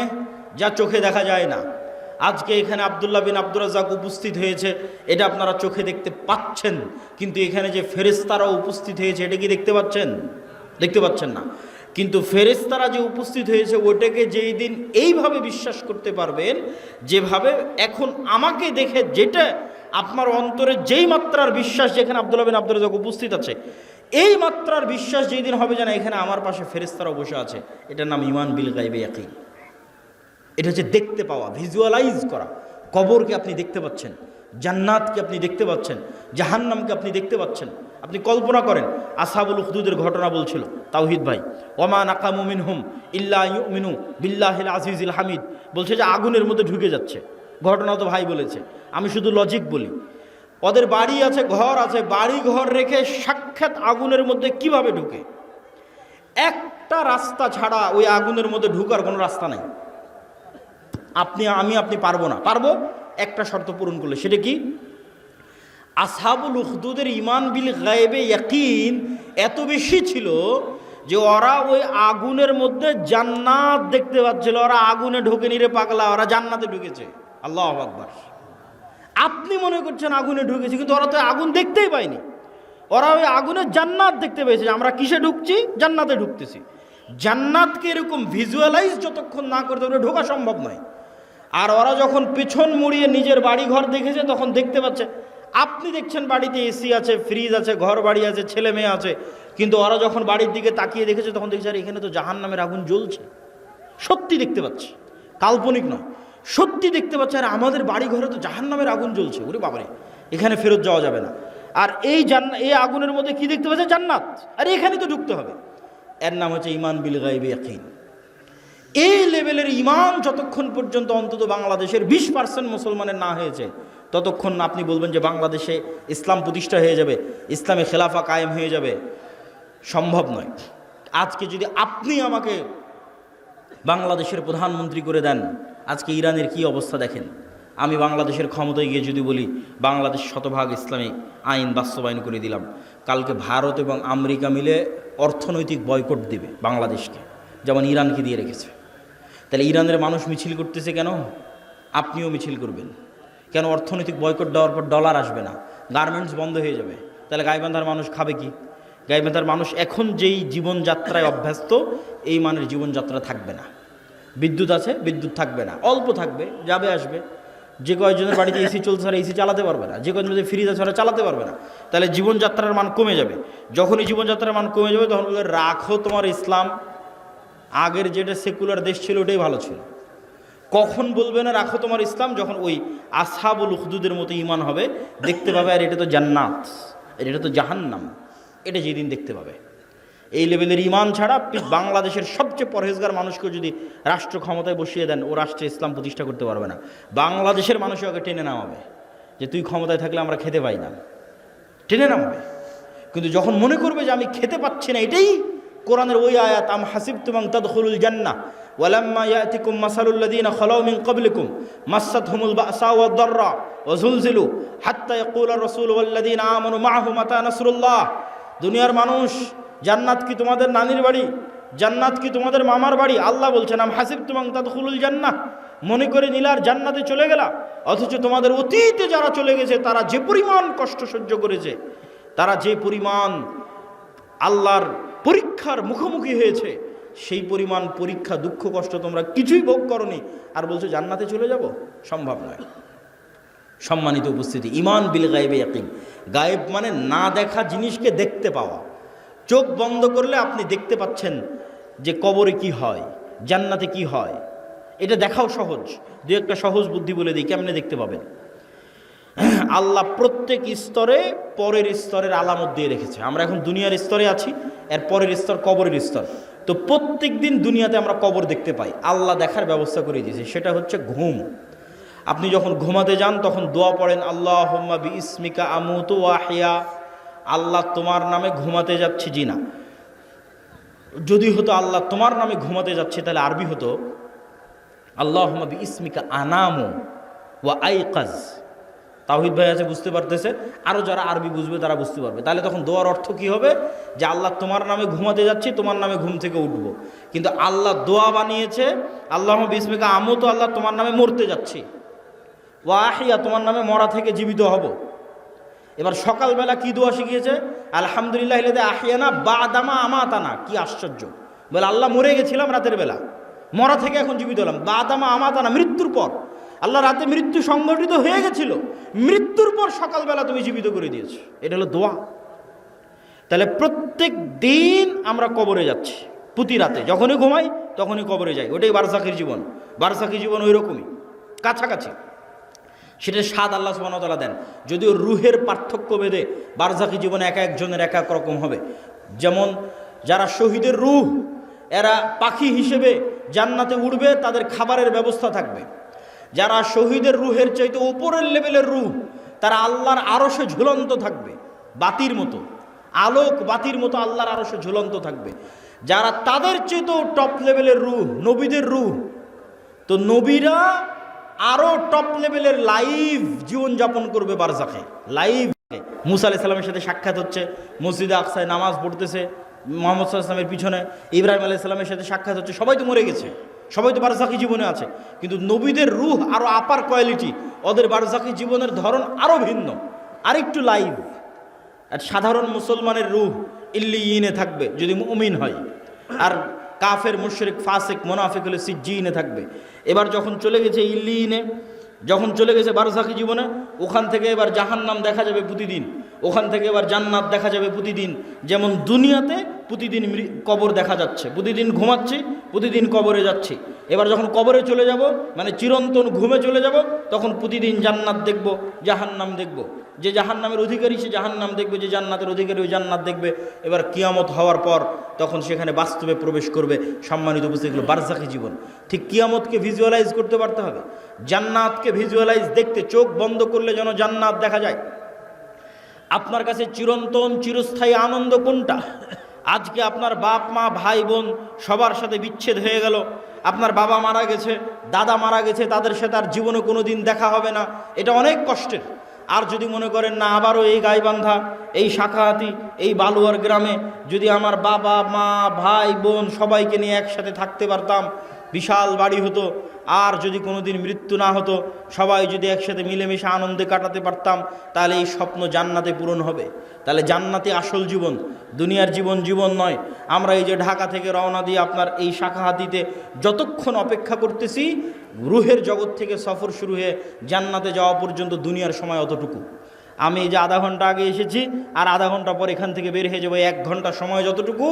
যা চোখে দেখা যায় না। আজকে এখানে আব্দুল্লাহ বিন আব্দুর রাজ্জাক উপস্থিত হয়েছে, এটা আপনারা চোখে দেখতে পাচ্ছেন, কিন্তু এখানে যে ফেরেশতারা উপস্থিত হয়েছে এটা কি দেখতে পাচ্ছেন? দেখতে পাচ্ছেন না। কিন্তু ফেরেশতারা যে উপস্থিত হয়েছে ওটাকে যেই দিন এইভাবে বিশ্বাস করতে পারবেন, যেভাবে এখন আমাকে দেখে যেটা আপনার অন্তরে যেই মাত্রার বিশ্বাস, যেখানে আব্দুল্লাহ বিন আব্দুর রাজ্জাক উপস্থিত আছে, এই মাত্রার বিশ্বাস যেই দিন হবে যেন এখানে আমার পাশে ফেরেশতারা বসে আছে, এটার নাম ঈমান বিল গায়বে ইয়াকিন। এটা হচ্ছে দেখতে পাওয়া, ভিজুয়ালাইজ করা। কবরকে আপনি দেখতে পাচ্ছেন, জান্নাতকে আপনি দেখতে পাচ্ছেন, জাহান্নামকে আপনি দেখতে পাচ্ছেন। আপনি কল্পনা করেন, আসহাবুল উখদুদের ঘটনা বলছিল তাওহীদ ভাই, ওমা নাকামু মিনহুম ইল্লা ইউমিনু বিল্লাহিল আজিজিল হামিদ, বলছে যে আগুনের মধ্যে ঢুকে যাচ্ছে। ঘটনা তো ভাই বলেছে, আমি শুধু লজিক বলি। ওদের বাড়ি আছে, ঘর আছে, বাড়ি ঘর রেখে সাক্ষাৎ আগুনের মধ্যে কিভাবে ঢুকে? একটা রাস্তা ছাড়া ওই আগুনের মধ্যে ঢুকার কোনো রাস্তা নাই। আপনি পারবো না। পারবো একটা শর্ত পূরণ করলে। সেটা কি? আসহাবুল উখদুদের ঈমান বিল গায়বে ইয়াকিন এত বেশি ছিল যে ওরা ওই আগুনের মধ্যে জান্নাত দেখতে পাচ্ছিল। ওরা আগুনে ঢোকেনি রে পাগলা, ওরা জান্নাতে ঢুকেছে। আল্লাহু আকবার। আপনি মনে করছেন আগুনে ঢুকেছে, কিন্তু ওরা তো আগুন দেখতেই পায়নি। ওরা ওই আগুনের জান্নাত দেখতে পেয়েছে। আমরা কিসে ঢুকছি? জান্নাতে ঢুকতেছি। জান্নাতকে এরকম ভিজুয়ালাইজ যতক্ষণ না করতে পারে ঢোকা সম্ভব নয়। আর ওরা যখন পেছন মুড়িয়ে নিজের বাড়ি ঘর দেখেছে তখন দেখতে পাচ্ছে। আপনি দেখছেন বাড়িতে এসি আছে, ফ্রিজ আছে, ঘর বাড়ি আছে, ছেলে মেয়ে আছে, কিন্তু ওরা যখন বাড়ির দিকে তাকিয়ে দেখেছে তখন দেখছে আর এখানে তো জাহান্নামের আগুন জ্বলছে। সত্যি দেখতে পাচ্ছে, কাল্পনিক নয়, সত্যি দেখতে পাচ্ছে। আর আমাদের বাড়ি ঘরে তো জাহান্নামের আগুন জ্বলছে, ওরে বাবারে, এখানে ফেরত যাওয়া যাবে না। আর এই আগুনের মধ্যে কি দেখতে পাচ্ছে? জান্নাত। আর এখানে তো ঢুকতে হবে। এর নাম হচ্ছে ঈমান বিল গায়বে ইয়াকিন। এই লেভেলের ঈমান যতক্ষণ পর্যন্ত অন্তত বাংলাদেশের 20% মুসলমানের না হয়েছে, ততক্ষণ আপনি বলবেন যে বাংলাদেশে ইসলাম প্রতিষ্ঠা হয়ে যাবে, ইসলামে খেলাফা কায়েম হয়ে যাবে, সম্ভব নয়। আজকে যদি আপনি আমাকে বাংলাদেশের প্রধানমন্ত্রী করে দেন, আজকে ইরানের কি অবস্থা দেখেন। আমি বাংলাদেশের ক্ষমতায় গিয়ে যদি বলি বাংলাদেশ শতভাগ ইসলামী আইন বাস্তবায়ন করে দিলাম, কালকে ভারত এবং আমেরিকা মিলে অর্থনৈতিক বয়কট দিবে বাংলাদেশকে, যেমন ইরানকে দিয়ে রেখেছে। তাহলে ইরানের মানুষ মিছিল করতেছে কেন? আপনিও মিছিল করবেন কেন? অর্থনৈতিক বয়কট দেওয়ার পর ডলার আসবে না, গার্মেন্টস বন্ধ হয়ে যাবে। তাহলে গাইবান্ধার মানুষ খাবে কি? গাইবান্ধার মানুষ এখন যেই জীবনযাত্রায় অভ্যস্ত, এই মানের জীবনযাত্রা থাকবে না। বিদ্যুৎ আছে, বিদ্যুৎ থাকবে না, অল্প থাকবে, যাবে আসবে। যে কয়েকজনের বাড়িতে এসি চলছে ওরা এসি চালাতে পারবে না, যে কয়েকজন ফ্রিজ আছে ওরা চালাতে পারবে না। তাহলে জীবনযাত্রার মান কমে যাবে। যখনই জীবনযাত্রার মান কমে যাবে তখন বলবে রাখো তোমার ইসলাম, আগের যেটা সেকুলার দেশ ছিল ওটাই ভালো ছিল। কখন বলবে না রাখো তোমার ইসলাম? যখন ওই আসহাবুল উখদুদের মতো ঈমান হবে, দেখতে পাবে আর এটা তো জান্নাত, এটা তো জাহান্নাম, এটা যেদিন দেখতে পাবে। এই লেভেলের ঈমান ছাড়া বাংলাদেশের সবচেয়ে পরহেজগার মানুষকে যদি রাষ্ট্র ক্ষমতায় বসিয়ে দেন, ও রাষ্ট্রে ইসলাম প্রতিষ্ঠা করতে পারবে না। বাংলাদেশের মানুষও ওকে টেনে নামাবে যে তুই ক্ষমতায় থাকলে আমরা খেতে পাই না, টেনে নামাবে। কিন্তু যখন মনে করবে যে আমি খেতে পাচ্ছি না, এটাই কোরআনের ওই আয়াত, আম হাসিবতুম আন তাদখুলুল জান্নাহ ওয়ালাম্মা ইয়াতিকুম মাসালুল লাযীনা খালাউ মিন ক্বাবলিকুম মাসাতহুমুল বাসা ওয়াদ দাররা ওয়া যুলজিলু হাত্তা ইয়াকুলার রাসূলু ওয়াল লাযীনা আমানু মাআহু মাতা নাসরুল্লাহ। দুনিয়ার মানুষ, জান্নাত কি তোমাদের নানির বাড়ি? জান্নাত কি তোমাদের মামার বাড়ি? আল্লাহ বলছেন আম হাসিবতুম আন তাদখুলুল জান্নাহ, মনে করে নিলার জান্নাতে চলে গেলা, অথচ তোমাদের অতীতে যারা চলে গেছে তারা যে পরিমাণ কষ্ট সহ্য করেছে, তারা যে পরিমাণ আল্লাহর পরীক্ষার মুখোমুখি হয়েছে, সেই পরিমাণ পরীক্ষা দুঃখ কষ্ট তোমরা কিছুই ভোগ করনি, আর বলছো জান্নাতে চলে যাব? সম্ভব নয়। সম্মানিত উপস্থিতি, ঈমান বিল গায়বে ইয়াকিন। গায়েব মানে না দেখা জিনিসকে দেখতে পাওয়া। চোখ বন্ধ করলে আপনি দেখতে পাচ্ছেন যে কবরে কি হয়, জান্নাতে কি হয়, এটা দেখাও সহজ। দু একটা সহজ বুদ্ধি বলে দিই, কেমনে দেখতে পাবেন। আল্লাহ প্রত্যেক স্তরে পরের স্তরের আলামত দিয়ে রেখেছে। আমরা এখন দুনিয়ার স্তরে আছি, এর পরের স্তর কবরের স্তর। তো প্রত্যেক দিন দুনিয়াতে আমরা কবর দেখতে পাই, আল্লাহ দেখার ব্যবস্থা করে দিয়েছে। সেটা হচ্ছে ঘুম। আপনি যখন ঘুমাতে যান তখন দোয়া পড়েন, আল্লাহুম্মা বিইসমিকা আমুতু ওয়া আহইয়া। আল্লাহ তোমার নামে ঘুমাতে যাচ্ছি, জি না, যদি হতো আল্লাহ তোমার নামে ঘুমাতে যাচ্ছে তাহলে আরবি হতো আল্লাহুম্মা বিইসমিকা আনামু ওয়া আইকাজ। তাওহীদ ভাই আছে, বুঝতে পারতেছে, আরও যারা আরবি বুঝবে তারা বুঝতে পারবে। তাহলে তখন দোয়ার অর্থ কি হবে, যে আল্লাহ তোমার নামে ঘুমাতে যাচ্ছি, তোমার নামে ঘুম থেকে উঠবো। কিন্তু আল্লাহ দোয়া বানিয়েছে আল্লাহুম্মা বিইসমিকা আমুতু, আল্লাহ তোমার নামে মরতে যাচ্ছি, ওয়া আহইয়া, তোমার নামে মরা থেকে জীবিত হব। এবার সকালবেলা কি দোয়া শিখিয়েছে, আলহামদুলিল্লাহ ইল্লাযী আহইয়ানা বা'দামা আমাতানা। কি আশ্চর্য, বলে আল্লাহ মরে গেছিলাম রাতের বেলা, মরা থেকে এখন জীবিত হলাম। বা'দামা আমাতানা, মৃত্যুর পর। আল্লাহ রাতে মৃত্যু সংগঠিত হয়ে গেছিল, মৃত্যুর পর সকালবেলা তুমি জীবিত করে দিয়েছো। এটা হলো দোয়া। তাহলে প্রত্যেক দিন আমরা কবরে যাচ্ছি, প্রতি রাতে যখনই ঘুমাই তখনই কবরে যাই। ওটাই বারজাখের জীবন। বারজাখী জীবন ওই রকমই, কাছাকাছি। সেটার স্বাদ আল্লাহ সুবহানাহু ওয়া তাআলা দেন। যদিও রুহের পার্থক্য ভেদে বারজাখী জীবনে এক একজনের এক এক রকম হবে। যেমন যারা শহীদের রুহ, এরা পাখি হিসেবে জান্নাতে উড়বে, তাদের খাবারের ব্যবস্থা থাকবে। যারা শহীদের রুহের চাইতে উপরের লেভেলের রুহ, তারা আল্লাহর আরশে ঝুলন্ত থাকবে, বাতির মতো, আলোক বাতির মতো আল্লাহর আরশে ঝুলন্ত থাকবে। যারা তাদের চাইতেও টপ লেভেলের রুহ, নবীদের রুহ, তো নবীরা আরও টপ লেভেলের লাইভ জীবনযাপন করবে বারজাখে। লাইভ মুসা আলাইহিস সালামের সাথে সাক্ষাৎ হচ্ছে, মসজিদে আকসায় নামাজ পড়তেছে মুহাম্মদ সাল্লাল্লাহু আলাইহি ওয়াসাল্লামের পিছনে, ইব্রাহিম আলাইহিস সালামের সাথে সাক্ষাৎ হচ্ছে। সবাই তো মরে গেছে, সবাই তো বারজাখী জীবনে আছে, কিন্তু নবীদের রূহ আরও আপার কোয়ালিটি, ওদের বারজাখী জীবনের ধরন আরও ভিন্ন, আরেকটু লাইভ। আর সাধারণ মুসলমানের রূহ ইল্লিয়িনে থাকবে যদি মুমিন হয়, আর কাফের, মুশরিক, ফাসিক, মুনাফিক হলে সিজ্জিনে থাকবে। এবার যখন চলে গেছে ইল্লিয়িনে, যখন চলে গেছে বারজাখী জীবনে, ওখান থেকে এবার জাহান্নাম দেখা যাবে প্রতিদিন, ওখান থেকে এবার জান্নাত দেখা যাবে প্রতিদিন। যেমন দুনিয়াতে প্রতিদিন কবর দেখা যাচ্ছে, প্রতিদিন ঘুমাচ্ছি, প্রতিদিন কবরে যাচ্ছি। এবার যখন কবরে চলে যাব, মানে চিরন্তন ঘুমে চলে যাব, তখন প্রতিদিন জান্নাত দেখব, জাহান্নাম দেখব। যে জাহান্নামের অধিকারী সে জাহান্নাম দেখবে, যে জান্নাতের অধিকারী ওই জান্নাত দেখবে। এবার কিয়ামত হওয়ার পর তখন সেখানে বাস্তবে প্রবেশ করবে। সম্মানিত উপস্থিতি, হলো বারজাখী জীবন। ঠিক কিয়ামতকে ভিজুয়ালাইজ করতে পারতে হবে, জান্নাতকে ভিজুয়ালাইজ দেখতে চোখ বন্ধ করলে যেন জান্নাত দেখা যায়। আপনার কাছে চিরন্তন চিরস্থায়ী আনন্দ কোনটা? আজকে আপনার বাপ মা ভাই বোন সবার সাথে বিচ্ছেদ হয়ে গেল, আপনার বাবা মারা গেছে, দাদা মারা গেছে, তাদের সাথে আর জীবনে কোনো দিন দেখা হবে না, এটা অনেক কষ্টের। আর যদি মনে করেন না, আবারও এই গাইবান্ধা, এই শাখাহাতি, এই বালুয়ার গ্রামে যদি আমার বাবা মা ভাই বোন সবাইকে নিয়ে একসাথে থাকতে পারতাম, বিশাল বাড়ি হতো, আর যদি কোনো দিন মৃত্যু না হতো, সবাই যদি একসাথে মিলেমিশে আনন্দে কাটাতে পারতাম, তাহলে এই স্বপ্ন জান্নাতে পূরণ হবে। তাহলে জান্নাতে আসল জীবন, দুনিয়ার জীবন জীবন নয়। আমরা এই যে ঢাকা থেকে রওনা দিয়ে আপনার এই শাখাহাতিতে যতক্ষণ অপেক্ষা করতেছি, রুহের জগৎ থেকে সফর শুরু হয়ে জান্নাতে যাওয়া পর্যন্ত দুনিয়ার সময় অতটুকু। আমি এই যে আধা ঘন্টা আগে এসেছি, আর আধা ঘন্টা পর এখান থেকে বের হয়ে যাবো, 1 ঘন্টা সময় যতটুকু,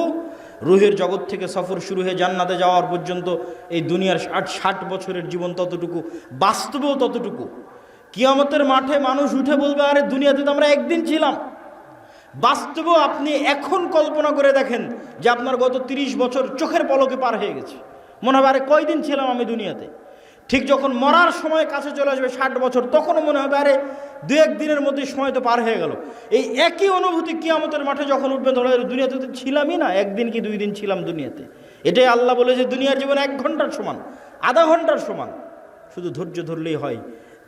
রুহের জগৎ থেকে সফর শুরু হয়ে জান্নাতে যাওয়ার পর্যন্ত এই দুনিয়ার 60 বছরের জীবন ততটুকু, বাস্তবেও ততটুকু। কিয়ামতের মাঠে মানুষ উঠে বলবে, আরে দুনিয়াতে তো আমরা একদিন ছিলাম। বাস্তবেও আপনি এখন কল্পনা করে দেখেন যে আপনার গত 30 বছর চোখের পলকে পার হয়ে গেছে। মনে হবে, আরে কয়দিন ছিলাম আমি দুনিয়াতে। ঠিক যখন মরার সময় কাছে চলে আসবে 60 বছর, তখনও মনে হবে, আরে 2-1 দিনের মধ্যে সময় তো পার হয়ে গেল। এই একই অনুভূতি কিয়ামতের মাঠে যখন উঠবে, ধরো দুনিয়াতে তো ছিলামই না, 1 দিন কি 2 দিন ছিলাম দুনিয়াতে। এটাই আল্লাহ বলে যে দুনিয়ার জীবন 1 ঘন্টার সমান, আধা ঘন্টার সমান। শুধু ধৈর্য ধরলেই হয়,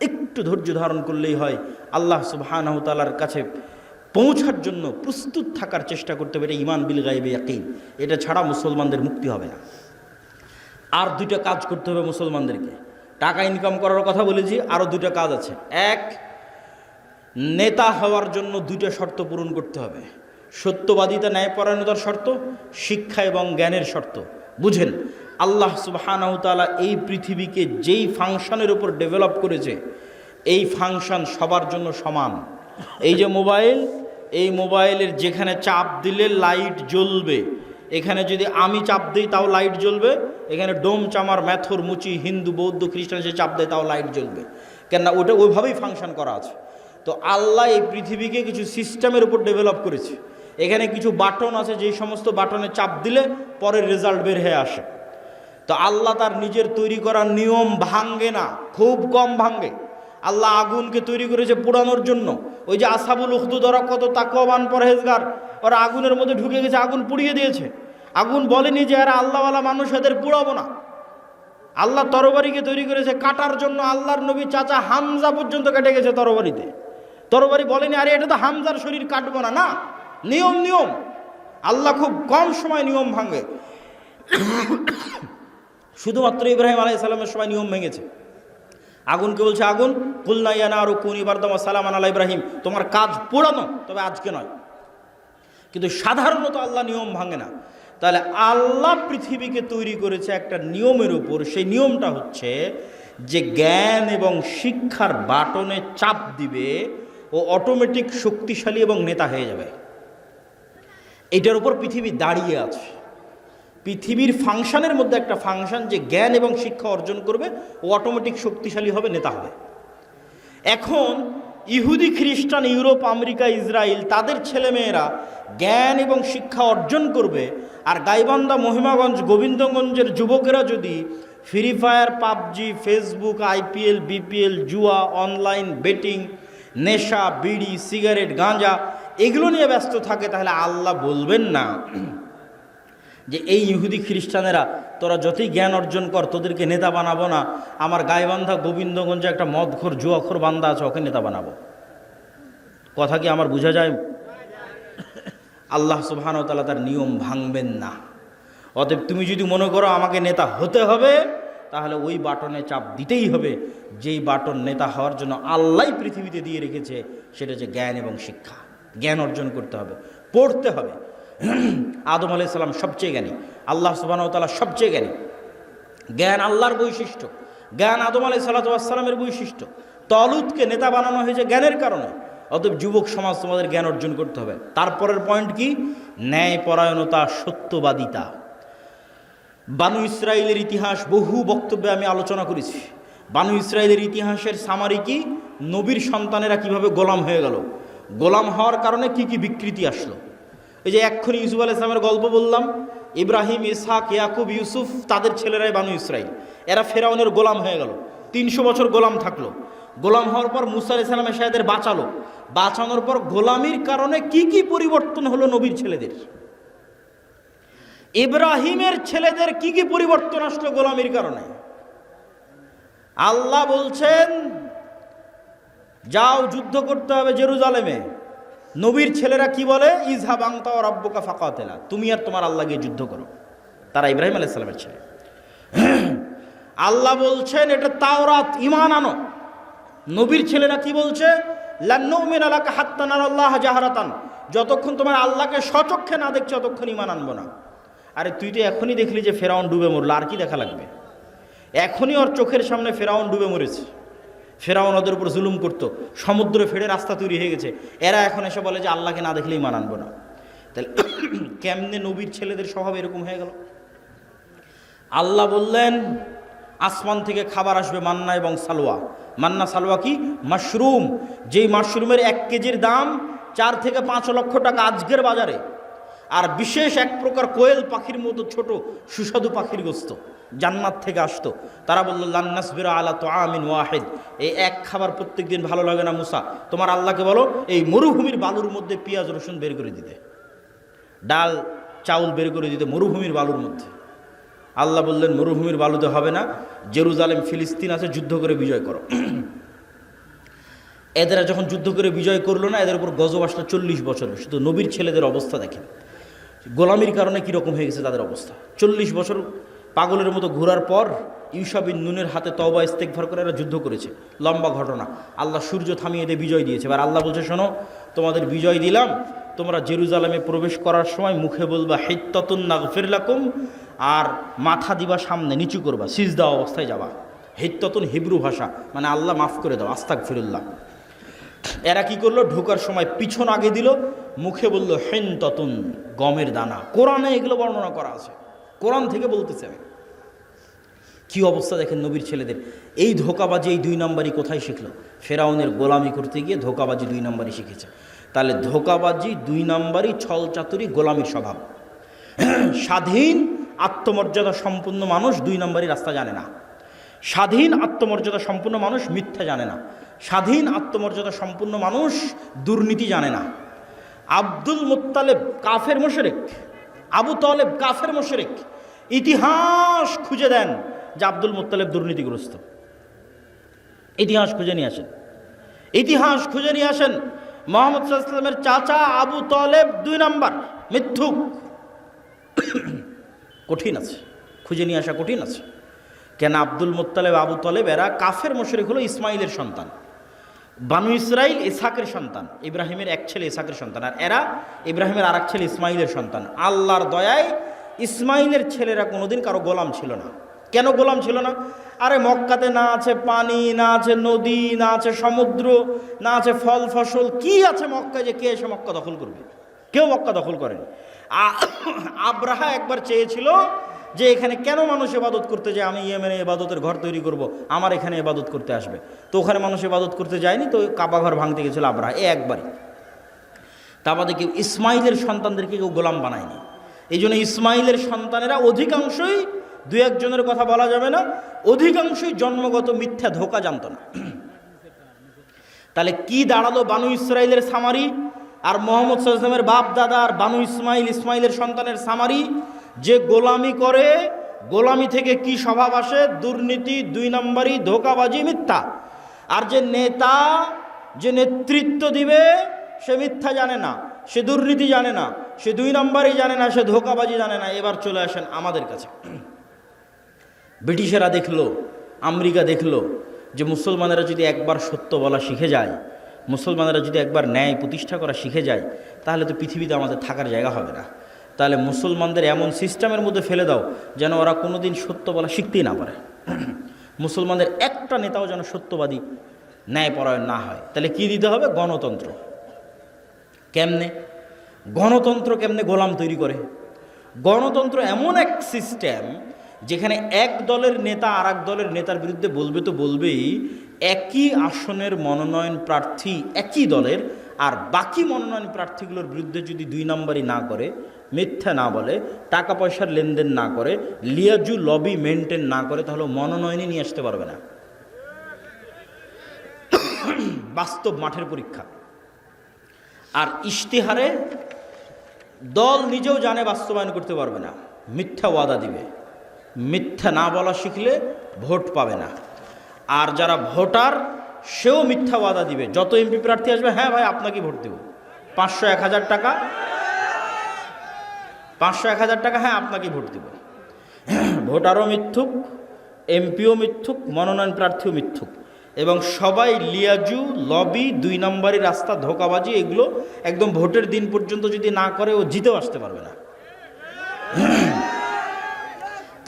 একটু ধৈর্য ধারণ করলেই হয়। আল্লাহ সুবহানাহু ওয়া তাআলার কাছে পৌঁছার জন্য প্রস্তুত থাকার চেষ্টা করতে হবে। এটা ঈমান বিল গায়বে ইয়াকিন। এটা ছাড়া মুসলমানদের মুক্তি হবে না। আর 2টা কাজ করতে হবে মুসলমানদেরকে। টাকা ইনকাম করার কথা বলেছি, আরও 2টা কাজ আছে। 1, নেতা হওয়ার জন্য 2টা শর্ত পূরণ করতে হবে। সত্যবাদিতা, ন্যায়পরায়ণতার শর্ত, শিক্ষা এবং জ্ঞানের শর্ত। বুঝেন, আল্লাহ সুবহানাহু ওয়া তাআলা এই পৃথিবীকে যেই ফাংশনের উপর ডেভেলপ করেছে, এই ফাংশন সবার জন্য সমান। এই যে মোবাইল, এই মোবাইলের যেখানে চাপ দিলে লাইট জ্বলবে, এখানে যদি আমি চাপ দিই তাও লাইট জ্বলবে, এখানে ডোম চামার ম্যাথর মুচি হিন্দু বৌদ্ধ খ্রিস্টান সে চাপ দেয় তাও লাইট জ্বলবে, কেননা ওটা ওইভাবেই ফাংশন করা আছে। তো আল্লাহ এই পৃথিবীকে কিছু সিস্টেমের উপর ডেভেলপ করেছে। এখানে কিছু বাটন আছে, যেই সমস্ত বাটনে চাপ দিলে পরের রেজাল্ট বের হয়ে আসে। তো আল্লাহ তার নিজের তৈরি করা নিয়ম ভাঙ্গে না, খুব কম ভাঙ্গে। আল্লাহ আগুনকে তৈরি করেছে পোড়ানোর জন্য। ওই যে আসহাবুল উখদুদ ওরা কত তাকওয়াবান পরহেজগার, ওরা আগুনের মধ্যে ঢুকে গেছে, আগুন পুড়িয়ে দিয়েছে। আগুন বলেনি যে এরা আল্লাহওয়ালা মানুষ, এদের পুড়াবো না। আল্লাহ তরবারিকে তৈরি করেছে কাটার জন্য। আল্লাহর নবী চাচা হামজা পর্যন্ত কেটে গেছে তরবারিতে। তরবারি বলেনি আরে এটা তো হামজার শরীর কাটবো না, না, নিয়ম নিয়ম। আল্লাহ খুব কম সময় নিয়ম ভাঙে। শুধুমাত্র ইব্রাহিম আলাইহিস সালামের সময় নিয়ম ভেঙেছে। আগুনকে বলছে আগুন, কুলনা ইয়া নারু কুনি বারদাম ওয়া সালামান আলা ইব্রাহিম, তোমার কাজ পোড়ানো, তবে আজকে নয়। কিন্তু সাধারণত আল্লাহ নিয়ম ভাঙে না। তাহলে আল্লাহ পৃথিবীকে তৈরি করেছে একটা নিয়মের উপর। সেই নিয়মটা হচ্ছে যে জ্ঞান এবং শিক্ষার বাটনে চাপ দিবে ও অটোমেটিক শক্তিশালী এবং নেতা হয়ে যাবে। এটার উপর পৃথিবী দাঁড়িয়ে আছে। পৃথিবীর ফাংশনের মধ্যে একটা ফাংশন যে জ্ঞান এবং শিক্ষা অর্জন করবে ও অটোমেটিক শক্তিশালী হবে, নেতা হবে। এখন ইহুদি খ্রিস্টান, ইউরোপ, আমেরিকা, ইসরায়েল, তাদের ছেলেমেয়েরা জ্ঞান এবং শিক্ষা অর্জন করবে, আর গাইবান্ধা, মহিমাগঞ্জ, গোবিন্দগঞ্জের যুবকেরা যদি free fire, PUBG, Facebook, IPL, BPL, জুয়া, অনলাইন বেটিং, নেশা, বিড়ি, সিগারেট, গাঁজা এগুলো নিয়ে ব্যস্ত থাকে, তাহলে আল্লাহ বলবেন না যে এই ইহুদি খ্রিস্টানেরা তোরা যতই জ্ঞান অর্জন কর, তোদেরকে নেতা বানাবো না। আমার গাইবান্ধা গোবিন্দগঞ্জে একটা মদখোর জুয়াখোর বান্দা আছে, ওকে নেতা বানাবো। কথা কি আমার বোঝা যায়? আল্লাহ সুবহানাহু ওয়া তাআলা তার নিয়ম ভাঙবেন না। অতএব তুমি যদি মনে করো আমাকে নেতা হতে হবে, তাহলে ওই বাটনে চাপ দিতেই হবে যেই বাটন নেতা হওয়ার জন্য আল্লাহই পৃথিবীতে দিয়ে রেখেছে, সেটা হচ্ছে জ্ঞান এবং শিক্ষা। জ্ঞান অর্জন করতে হবে, পড়তে হবে। আদম আলাইহিস সালাম সবচেয়ে জ্ঞানী, আল্লাহ সুবহানাহু ওয়া তাআলা সবচেয়ে জ্ঞানী। জ্ঞান আল্লাহর বৈশিষ্ট্য, জ্ঞান আদম আলাইহিস সালামের বৈশিষ্ট্য। তলুতকে নেতা বানানো হয়েছে জ্ঞানের কারণে। অতএব যুবক সমাজ তোমাদের জ্ঞান অর্জন করতে হবে। তারপরের পয়েন্ট কি? ন্যায়পরায়ণতা, সত্যবাদিতা। বানু ইসরায়েলের ইতিহাস বহু বক্তব্যে আমি আলোচনা করেছি। বানু ইসরায়েলের ইতিহাসের সামারি কি? নবীর সন্তানেরা কিভাবে গোলাম হয়ে গেল, গোলাম হওয়ার কারণে কি কি বিকৃতি আসলো। এই যে এক্ষুনি ইউসুফ আলাইহিস সালামের গল্প বললাম, ইব্রাহিম, ইসহাক, ইয়াকুব, ইউসুফ, তাদের ছেলেরাই বানু ইসরায়েল। এরা ফেরাউনের গোলাম হয়ে গেল, 300 বছর গোলাম থাকলো। গোলাম হওয়ার পর মুসা আলাইহিস সালাম এসে এদের বাঁচালো। বাঁচানোর পর গোলামির কারণে কি কি পরিবর্তন হলো নবীর ছেলেদের। ইব্রাহিমের ছেলেদের কি কি পরিবর্তন আসলো গোলামির কারণে। আল্লাহ বলছেন যাও যুদ্ধ করতে হবে জেরুজালেমে। নবীর ছেলেরা কি বলে? ইযহাব আনতা ওয়া রাব্বুকা ফাকাতিলা, তুমি আর তোমার আল্লাহ গিয়ে যুদ্ধ করো। তারা ইব্রাহিম আলাইহিস সালামের ছেলে। আল্লাহ বলছেন এটা তাওরাত, ঈমান আনো। নবীর ছেলেরা কি বলছে? লান নুমিনা লাকা হাত্তা নারাল্লাহ জাহরাতান, যতক্ষণ তোমার আল্লাহকে স্বচক্ষে না দেখছো ততক্ষণ ঈমান আনবো না। আরে তুই তো এখনই দেখলি যে ফেরাউন ডুবে মরল, আর কি দেখা লাগবে? এখনই ওর চোখের সামনে ফেরাউন ডুবে মরেছে। ফেরাউন ওদের উপর জুলুম করতো, সমুদ্রে ফেড়ে রাস্তা তৈরি হয়ে গেছে। এরা এখন এসে বলে যে আল্লাহকে না দেখলেই ঈমান আনবো না। তাহলে কেমনে নবীর ছেলেদের স্বভাব এরকম হয়ে গেল? আল্লাহ বললেন আসমান থেকে খাবার আসবে, মান্না এবং সালোয়া। মান্না সালোয়া কি? মাশরুম। যেই মাশরুমের 1 কেজির দাম 4 থেকে 5 লক্ষ টাকা আজকের বাজারে। আর বিশেষ এক প্রকার কোয়েল পাখির মতো ছোট সুস্বাদু পাখির গোস্ত জান্নাত থেকে আসতো। তারা বলল লান নাসবিরা আলা তুআমিন ওয়াহিদ, এই এক খাবার প্রত্যেক দিন ভালো লাগে না মুসা, তোমার আল্লাহকে বলো এই মরুভূমির বালুর মধ্যে পেঁয়াজ রসুন বের করে দিতে, ডাল চাউল বের করে দিতে মরুভূমির বালুর মধ্যে। আল্লাহ বললেন মরুভূমির বালুতে হবে না, জেরুজালেম ফিলিস্তিন আছে, যুদ্ধ করে বিজয় করো। এদের যখন যুদ্ধ করে বিজয় করলো না, এদের উপর গজব আসলো 40 বছর। শুধু নবীর ছেলেদের অবস্থা দেখেন, গোলামির কারণে কীরকম হয়ে গেছে তাদের অবস্থা। 40 বছর পাগলের মতো ঘোরার পর ইউশা বিন নুনের হাতে তওবা ইস্তেগফার করে এরা যুদ্ধ করেছে। লম্বা ঘটনা। আল্লাহ সূর্য থামিয়ে দিয়ে বিজয় দিয়েছে। এবার আল্লাহ বলছে শোনো, তোমাদের বিজয় দিলাম, তোমরা জেরুজালেমে প্রবেশ করার সময় মুখে বলবা হিত্তাতুন নাগফির লাকুম, আর মাথা দিবা সামনে, নিচু করবা, সিজদা অবস্থায় যাবা। হিত্ততুন হিব্রু ভাষা, মানে আল্লাহ মাফ করে দাও, আস্তাগফিরুল্লাহ। এরা কি করলো, ঢোকার সময় পিছন আগে দিল, মুখে বলল হিনততুন, গমের দানা। কোরআনে এগুলো বর্ণনা করা আছে, কোরআন থেকে বলতেছে। কি অবস্থা দেখেন নবীর ছেলেদের। এই ধোকাবাজি, এই 2 নম্বরই কোথায় শিখলো? ফেরাউনের গোলামি করতে গিয়ে ধোকাবাজি 2 নম্বরই শিখেছে। তাহলে ধোকাবাজি 2 নম্বরই, ছল চাতুরি, গোলামির স্বভাব। স্বাধীন আত্মমর্যাদা সম্পন্ন মানুষ 2 নম্বরই রাস্তা জানে না। স্বাধীন আত্মমর্যাদা সম্পন্ন মানুষ মিথ্যা জানে না। স্বাধীন আত্মমর্যাদা সম্পন্ন মানুষ দুর্নীতি জানে না। আব্দুল মুত্তালেব কাফের মুশরিক, আবু তালেব কাফের মুশরিক। ইতিহাস খুঁজে দেন যে আব্দুল মুত্তালেব দুর্নীতিগ্রস্ত। ইতিহাস খুঁজে নিয়ে আসেন, ইতিহাস খুঁজে নিয়ে আসেন। মুহাম্মদ সাল্লাল্লাহু আলাইহি ওয়াসাল্লামের চাচা আবু তালেব 2 নম্বর মিথ্যুক। কঠিন আছে, খুঁজে নিয়ে আসা কঠিন আছে। কেন আব্দুল মুত্তালেব, আবু তালেব এরা কাফের মুশরিক হলো ইসমাইলের সন্তান। বানু ইসরাইল ইসহাকের সন্তান, ইব্রাহিমের এক ছেলে ইসহাকের সন্তান, আর এরা ইব্রাহিমের আরেক ছেলে ইসমাইলের সন্তান। আল্লাহর দয়ায় ইসমাইলের ছেলেরা কোনোদিন কারো গোলাম ছিল না। কেন গোলাম ছিল না? আরে মক্কাতে না আছে পানি, না আছে নদী, না আছে সমুদ্র, না আছে ফল ফসল, কি আছে মক্কায় যে কে এসে মক্কা দখল করবে? কেউ মক্কা দখল করেনি। আব্রাহা একবার চেয়েছিল যে এখানে কেন মানুষ ইবাদত করতে যায়, আমি ইয়েমেনে ইবাদতের ঘর তৈরি করব, আমার এখানে ইবাদত করতে আসবে। তো ওখানে মানুষ ইবাদত করতে যায়নি, তো কাবা ঘর ভাঙতে গেছিল আব্রাহা, একবারই। তা বাদে কেউ ইসমাইলের সন্তানদেরকে কেউ গোলাম বানায়নি। এই জন্য ইসমাইলের সন্তানেরা অধিকাংশই, 2-1 জনের কথা বলা যাবে না, অধিকাংশই জন্মগত মিথ্যা ধোঁকা জানতো না। তাহলে কি দাঁড়ালো বানু ইসরাইলের সামারি আর মুহাম্মদ সাল্লাল্লাহু আলাইহি ওয়াসাল্লামের বাপ দাদা আর বানু ইসমাইল, ইসমাইলের সন্তানের সামারি? যে গোলামি করে, গোলামি থেকে কি স্বভাব আসে? দুর্নীতি, 2 নম্বরই, ধোঁকাবাজি, মিথ্যা। আর যে নেতা, যে নেতৃত্ব দিবে, সে মিথ্যা জানে না, সে দুর্নীতি জানে না, সে 2 নম্বরই জানে না, সে ধোঁকাবাজি জানে না। এবার চলে আসেন আমাদের কাছে। ব্রিটিশেরা দেখলো, আমেরিকা দেখলো যে মুসলমানেরা যদি একবার সত্য বলা শিখে যায়, মুসলমানেরা যদি একবার ন্যায় প্রতিষ্ঠা করা শিখে যায়, তাহলে তো পৃথিবীতে আমাদের থাকার জায়গা হবে না। তাহলে মুসলমানদের এমন সিস্টেমের মধ্যে ফেলে দাও যেন ওরা কোনো দিন সত্য বলা শিখতেই না পারে। মুসলমানদের একটা নেতাও যেন সত্যবাদী, ন্যায়পরায়ণ না হয়। তাহলে কি দিতে হবে? গণতন্ত্র। কেমনে গণতন্ত্র? কেমনে গোলাম তৈরি করে? গণতন্ত্র এমন এক সিস্টেম যেখানে এক দলের নেতা আর এক দলের নেতার বিরুদ্ধে বলবে তো বলবেই, একই আসনের মনোনয়ন প্রার্থী একই দলের, আর বাকি মনোনয়ন প্রার্থীগুলোর বিরুদ্ধে যদি 2 নম্বরই না করে, মিথ্যা না বলে, টাকা পয়সার লেনদেন না করে, লিয়াজু লবি মেনটেন না করে, তাহলে মনোনয়নই নিয়ে আসতে পারবে না। বাস্তব মাঠের পরীক্ষা। আর ইশতেহারে দল নিজেও জানে বাস্তবায়ন করতে পারবে না, মিথ্যা ওয়াদা দিবে। মিথ্যা না বলা শিখলে ভোট পাবে না। আর যারা ভোটার, সেও মিথ্যা ওয়াদা দিবে। যত এমপি প্রার্থী আসবে, হ্যাঁ ভাই আপনাকে ভোট দেব, 500-1000 টাকা, 500-1000 টাকা, হ্যাঁ আপনাকে ভোট দেব। ভোটারও মিথ্যুক, এমপিও মিথ্যুক, মনোনয়ন প্রার্থীও মিথ্যুক, এবং সবাই লিয়াজু লবি, 2 নম্বরই রাস্তা, ধোঁকাবাজি, এগুলো একদম ভোটের দিন পর্যন্ত যদি না করে, ও জিতেও আসতে পারবে না।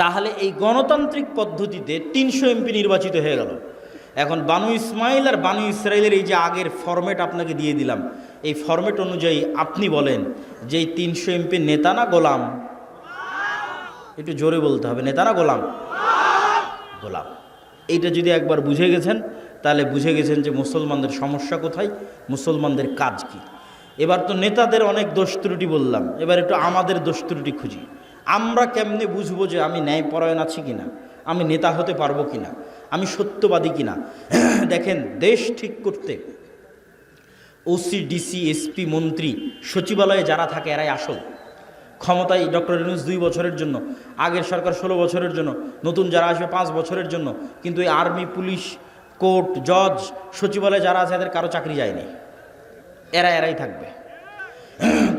তাহলে এই গণতান্ত্রিক পদ্ধতিতে 300 এমপি নির্বাচিত হয়ে গেল। এখন বানু ইসমাইল আর বানু ইসরাইলের এই যে আগের ফরম্যাট আপনাকে দিয়ে দিলাম, এই ফরম্যাট অনুযায়ী আপনি বলেন যে এই 300 এমপি নেতা না গোলাম? একটু জোরে বলতে হবে, নেতা না গোলাম? গোলাম। এইটা যদি একবার বুঝে গেছেন, তাহলে বুঝে গেছেন যে মুসলমানদের সমস্যা কোথায়, মুসলমানদের কাজ কি। এবার তো নেতাদের অনেক দোষ ত্রুটি বললাম, এবার একটু আমাদের দোষ ত্রুটি খুঁজি। আমরা কেমনে বুঝবো যে আমি ন্যায়পরায়ণ আছি কিনা, আমি নেতা হতে পারবো কিনা, আমি সত্যবাদী কিনা? দেখেন, দেশ ঠিক করতে ওসি, ডিসি, এসপি, মন্ত্রী, সচিবালয়ে যারা থাকে এরাই আসল। ক্ষমতায় ডক্টর ইউনূস 2 বছরের জন্য, আগের সরকার 16 বছরের জন্য, নতুন যারা আসবে 5 বছরের জন্য। কিন্তু এই আর্মি, পুলিশ, কোর্ট, জজ, সচিবালয়ে যারা আছে এদের কারো চাকরি যায়নি, এরাই থাকবে।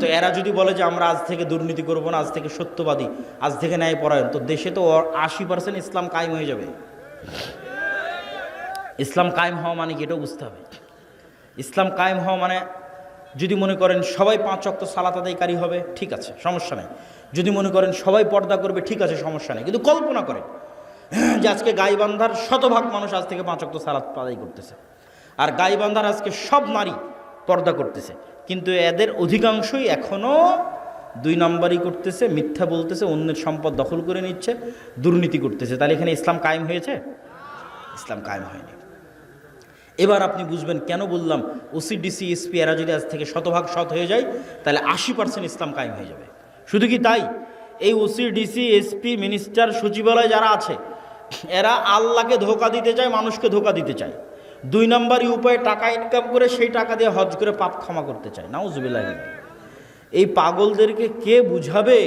তো এরা যদি বলে যে আমরা আজ থেকে দুর্নীতি করবো না, আজ থেকে সত্যবাদী, আজ থেকে ন্যায়পরায়ণ, তো দেশে তো 80% ইসলাম কায়েম হয়ে যাবে। ইসলাম কায়েম হওয়া মানে কি, এটাও বুঝতে হবে। ইসলাম কায়েম হওয়া মানে, যদি মনে করেন সবাই 5 ওয়াক্ত সালাত আদায়কারী হবে, ঠিক আছে, সমস্যা নেই। যদি মনে করেন সবাই পর্দা করবে, ঠিক আছে, সমস্যা নেই। কিন্তু কল্পনা করেন যে আজকে গাইবান্ধার শতভাগ মানুষ আজ থেকে 5 ওয়াক্ত সালাত আদায় করতেছে, আর গাইবান্ধার আজকে সব নারী পর্দা করতেছে, কিন্তু এদের অধিকাংশই এখনও 2 নম্বরই করতেছে, মিথ্যা বলতেছে, অন্যের সম্পদ দখল করে নিচ্ছে, দুর্নীতি করতেছে। তাহলে এখানে ইসলাম কায়েম হয়েছে? ইসলাম কায়েম হয়নি। এবার আপনি বুঝবেন কেন বললাম ওসিডিসি এসপি এরা যদি আজ থেকে শতভাগ সৎ হয়ে যায় তাহলে 80% ইসলাম কায়েম হয়ে যাবে। শুধু কি তাই, এই ওসিডিসি এসপি মিনিস্টার সচিবালয় যারা আছে এরা আল্লাহকে ধোঁকা দিতে চায়, মানুষকে ধোঁকা দিতে চায়। 2 নম্বরই উপায়ে টাকা ইনকাম করে সেই টাকা দিয়ে হজ করে পাপ ক্ষমা করতে চায়। নাউজুবিল্লাহ। এই পাগলদেরকে কে বুঝাবে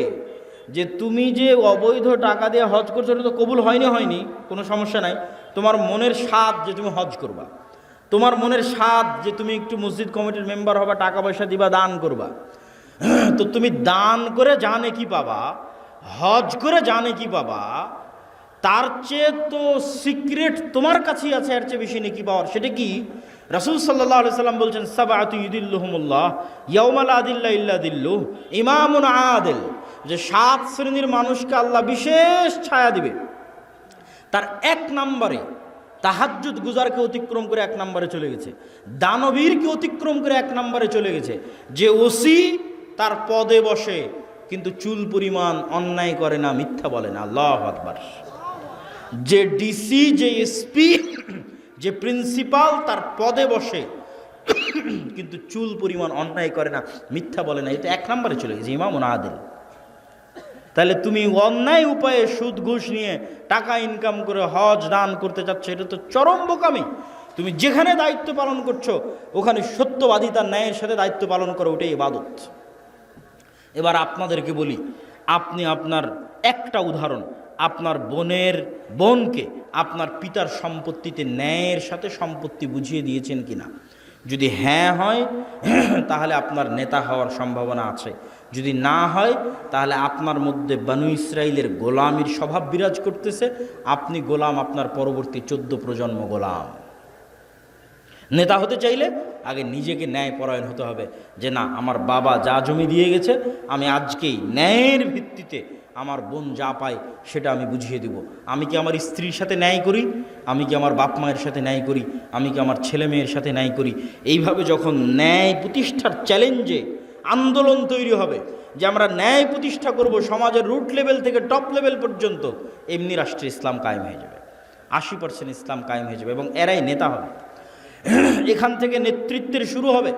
যে তুমি যে অবৈধ টাকা দিয়ে হজ করছো ওটা তো কবুল হয়নি, কোনো সমস্যা নাই, তোমার মনের স্বাদ যে তুমি হজ করবা, তোমার মনের স্বাদ যে তুমি একটু মসজিদ কমিটির মেম্বার হবা, টাকা পয়সা দিবা, দান করবা, তো তুমি দান করে জানে কি পাবা, হজ করে জানে কি পাবা, তার চেয়ে তো সিক্রেট তোমার কাছেই আছে, এর চেয়ে বেশি নেকি পাওয়ার। সেটা কি? রাসূল সাল্লাল্লাহু আলাইহি সাল্লাম বলছেন, সাবআতু ইউদিল্লুহুমুল্লাহ ইয়াউমা লা দিল্লা ইল্লা দিল্লুহ, ইমামুন আদিল, যে 7 শ্রেণীর মানুষকে আল্লাহ বিশেষ ছায়া দিবে। তার 1 নম্বরে তাহাজ্জুদ গুজারকে অতিক্রম করে 1 নম্বরে চলে গেছে, দানবীরকে অতিক্রম করে 1 নম্বরে চলে গেছে, যে ওসি তার পদে বসে কিন্তু চুল পরিমাণ অন্যায় করে না, মিথ্যা বলে না। আল্লাহু আকবার। যে ডিসি, যে এসপি, যে প্রিন্সিপাল তার পদে বসে কিন্তু চুল পরিমাণ অন্যায় করে না, মিথ্যা বলে না, এটা 1 নম্বরে চলে গেছে, ইমামুন আদিল। তাহলে তুমি অন্যায় উপায়ে সুদ ঘুষ নিয়ে টাকা ইনকাম করে হজ দান করতে চাচ্ছ, এটা তো চরম বোকামি। তুমি যেখানে দায়িত্ব পালন করছো ওখানে সত্যবাদিতার ন্যায়ের সাথে দায়িত্ব পালন করো, ওটাই ইবাদত। এবার আপনাদেরকে বলি, আপনি আপনার একটা উদাহরণ, আপনার বোনকে আপনার পিতার সম্পত্তিতে ন্যায়ের সাথে সম্পত্তি বুঝিয়ে দিয়েছেন কিনা? যদি হ্যাঁ হয় তাহলে আপনার নেতা হওয়ার সম্ভাবনা আছে, যদি না হয় তাহলে আপনার মধ্যে বনু ইসরাইলের গোলামির স্বভাব বিরাজ করতেছে, আপনি গোলাম, আপনার পরবর্তী 14 প্রজন্ম গোলাম। নেতা হতে চাইলে আগে নিজেকে ন্যায়পরায়ণ হতে হবে, যে না, আমার বাবা যা জমি দিয়ে গেছে আমি আজকেই ন্যায়ের ভিত্তিতে আমার বোন যা পায় সেটা আমি বুঝিয়ে দেব। আমি কি আমার স্ত্রীর সাথে ন্যায় করি? আমি কি আমার বাপ মায়ের সাথে ন্যায় করি? আমি কি আমার ছেলে মেয়ের সাথে ন্যায় করি? এইভাবে যখন ন্যায় প্রতিষ্ঠার চ্যালেঞ্জে আন্দোলন তৈরি হবে যে আমরা ন্যায় প্রতিষ্ঠা করব সমাজের রুট লেভেল থেকে টপ লেভেল পর্যন্ত, এমনি রাষ্ট্রে ইসলাম কায়েম হয়ে যাবে, 80% ইসলাম কায়েম হয়ে যাবে, এবং এরাই নেতা হবে। এখান থেকে নেতৃত্বের শুরু হবে।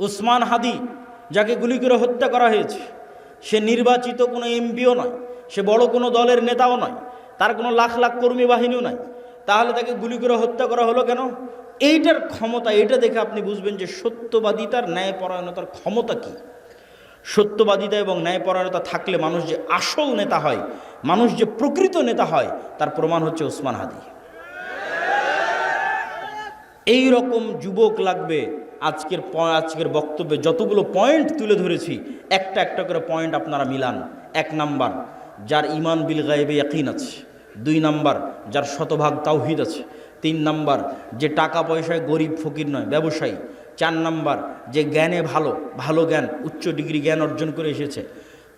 উসমান হাদি, যাকে গুলি করে হত্যা করা হয়েছে, সে নির্বাচিত কোনো এমপিও নয়, সে বড় কোনো দলের নেতাও নয়, তার কোনো লাখ লাখ কর্মী বাহিনীও নাই, তাহলে তাকে গুলি করে হত্যা করা হলো কেন? এইটার ক্ষমতা, এটা দেখে আপনি বুঝবেন যে সত্যবাদিতার ন্যায়পরায়ণতার ক্ষমতা কি। সত্যবাদিতা এবং ন্যায়পরায়ণতা থাকলে মানুষ যে আসল নেতা হয়, মানুষ যে প্রকৃত নেতা হয়, তার প্রমাণ হচ্ছে ওসমান হাদি। এই রকম যুবক লাগবে। আজকের বক্তব্যে যতগুলো পয়েন্ট তুলে ধরেছি, একটা একটা করে পয়েন্ট আপনারা মিলান। 1 নাম্বার, যার ঈমান বিল গায়বে ইয়াকিন আছে। 2 নাম্বার, যার শতভাগ তাওহীদ আছে। 3 নাম্বার, যে টাকা পয়সায় গরিব ফকির নয়, ব্যবসায়ী। 4 নাম্বার, যে জ্ঞানে ভালো জ্ঞান, উচ্চ ডিগ্রি জ্ঞান অর্জন করে এসেছে।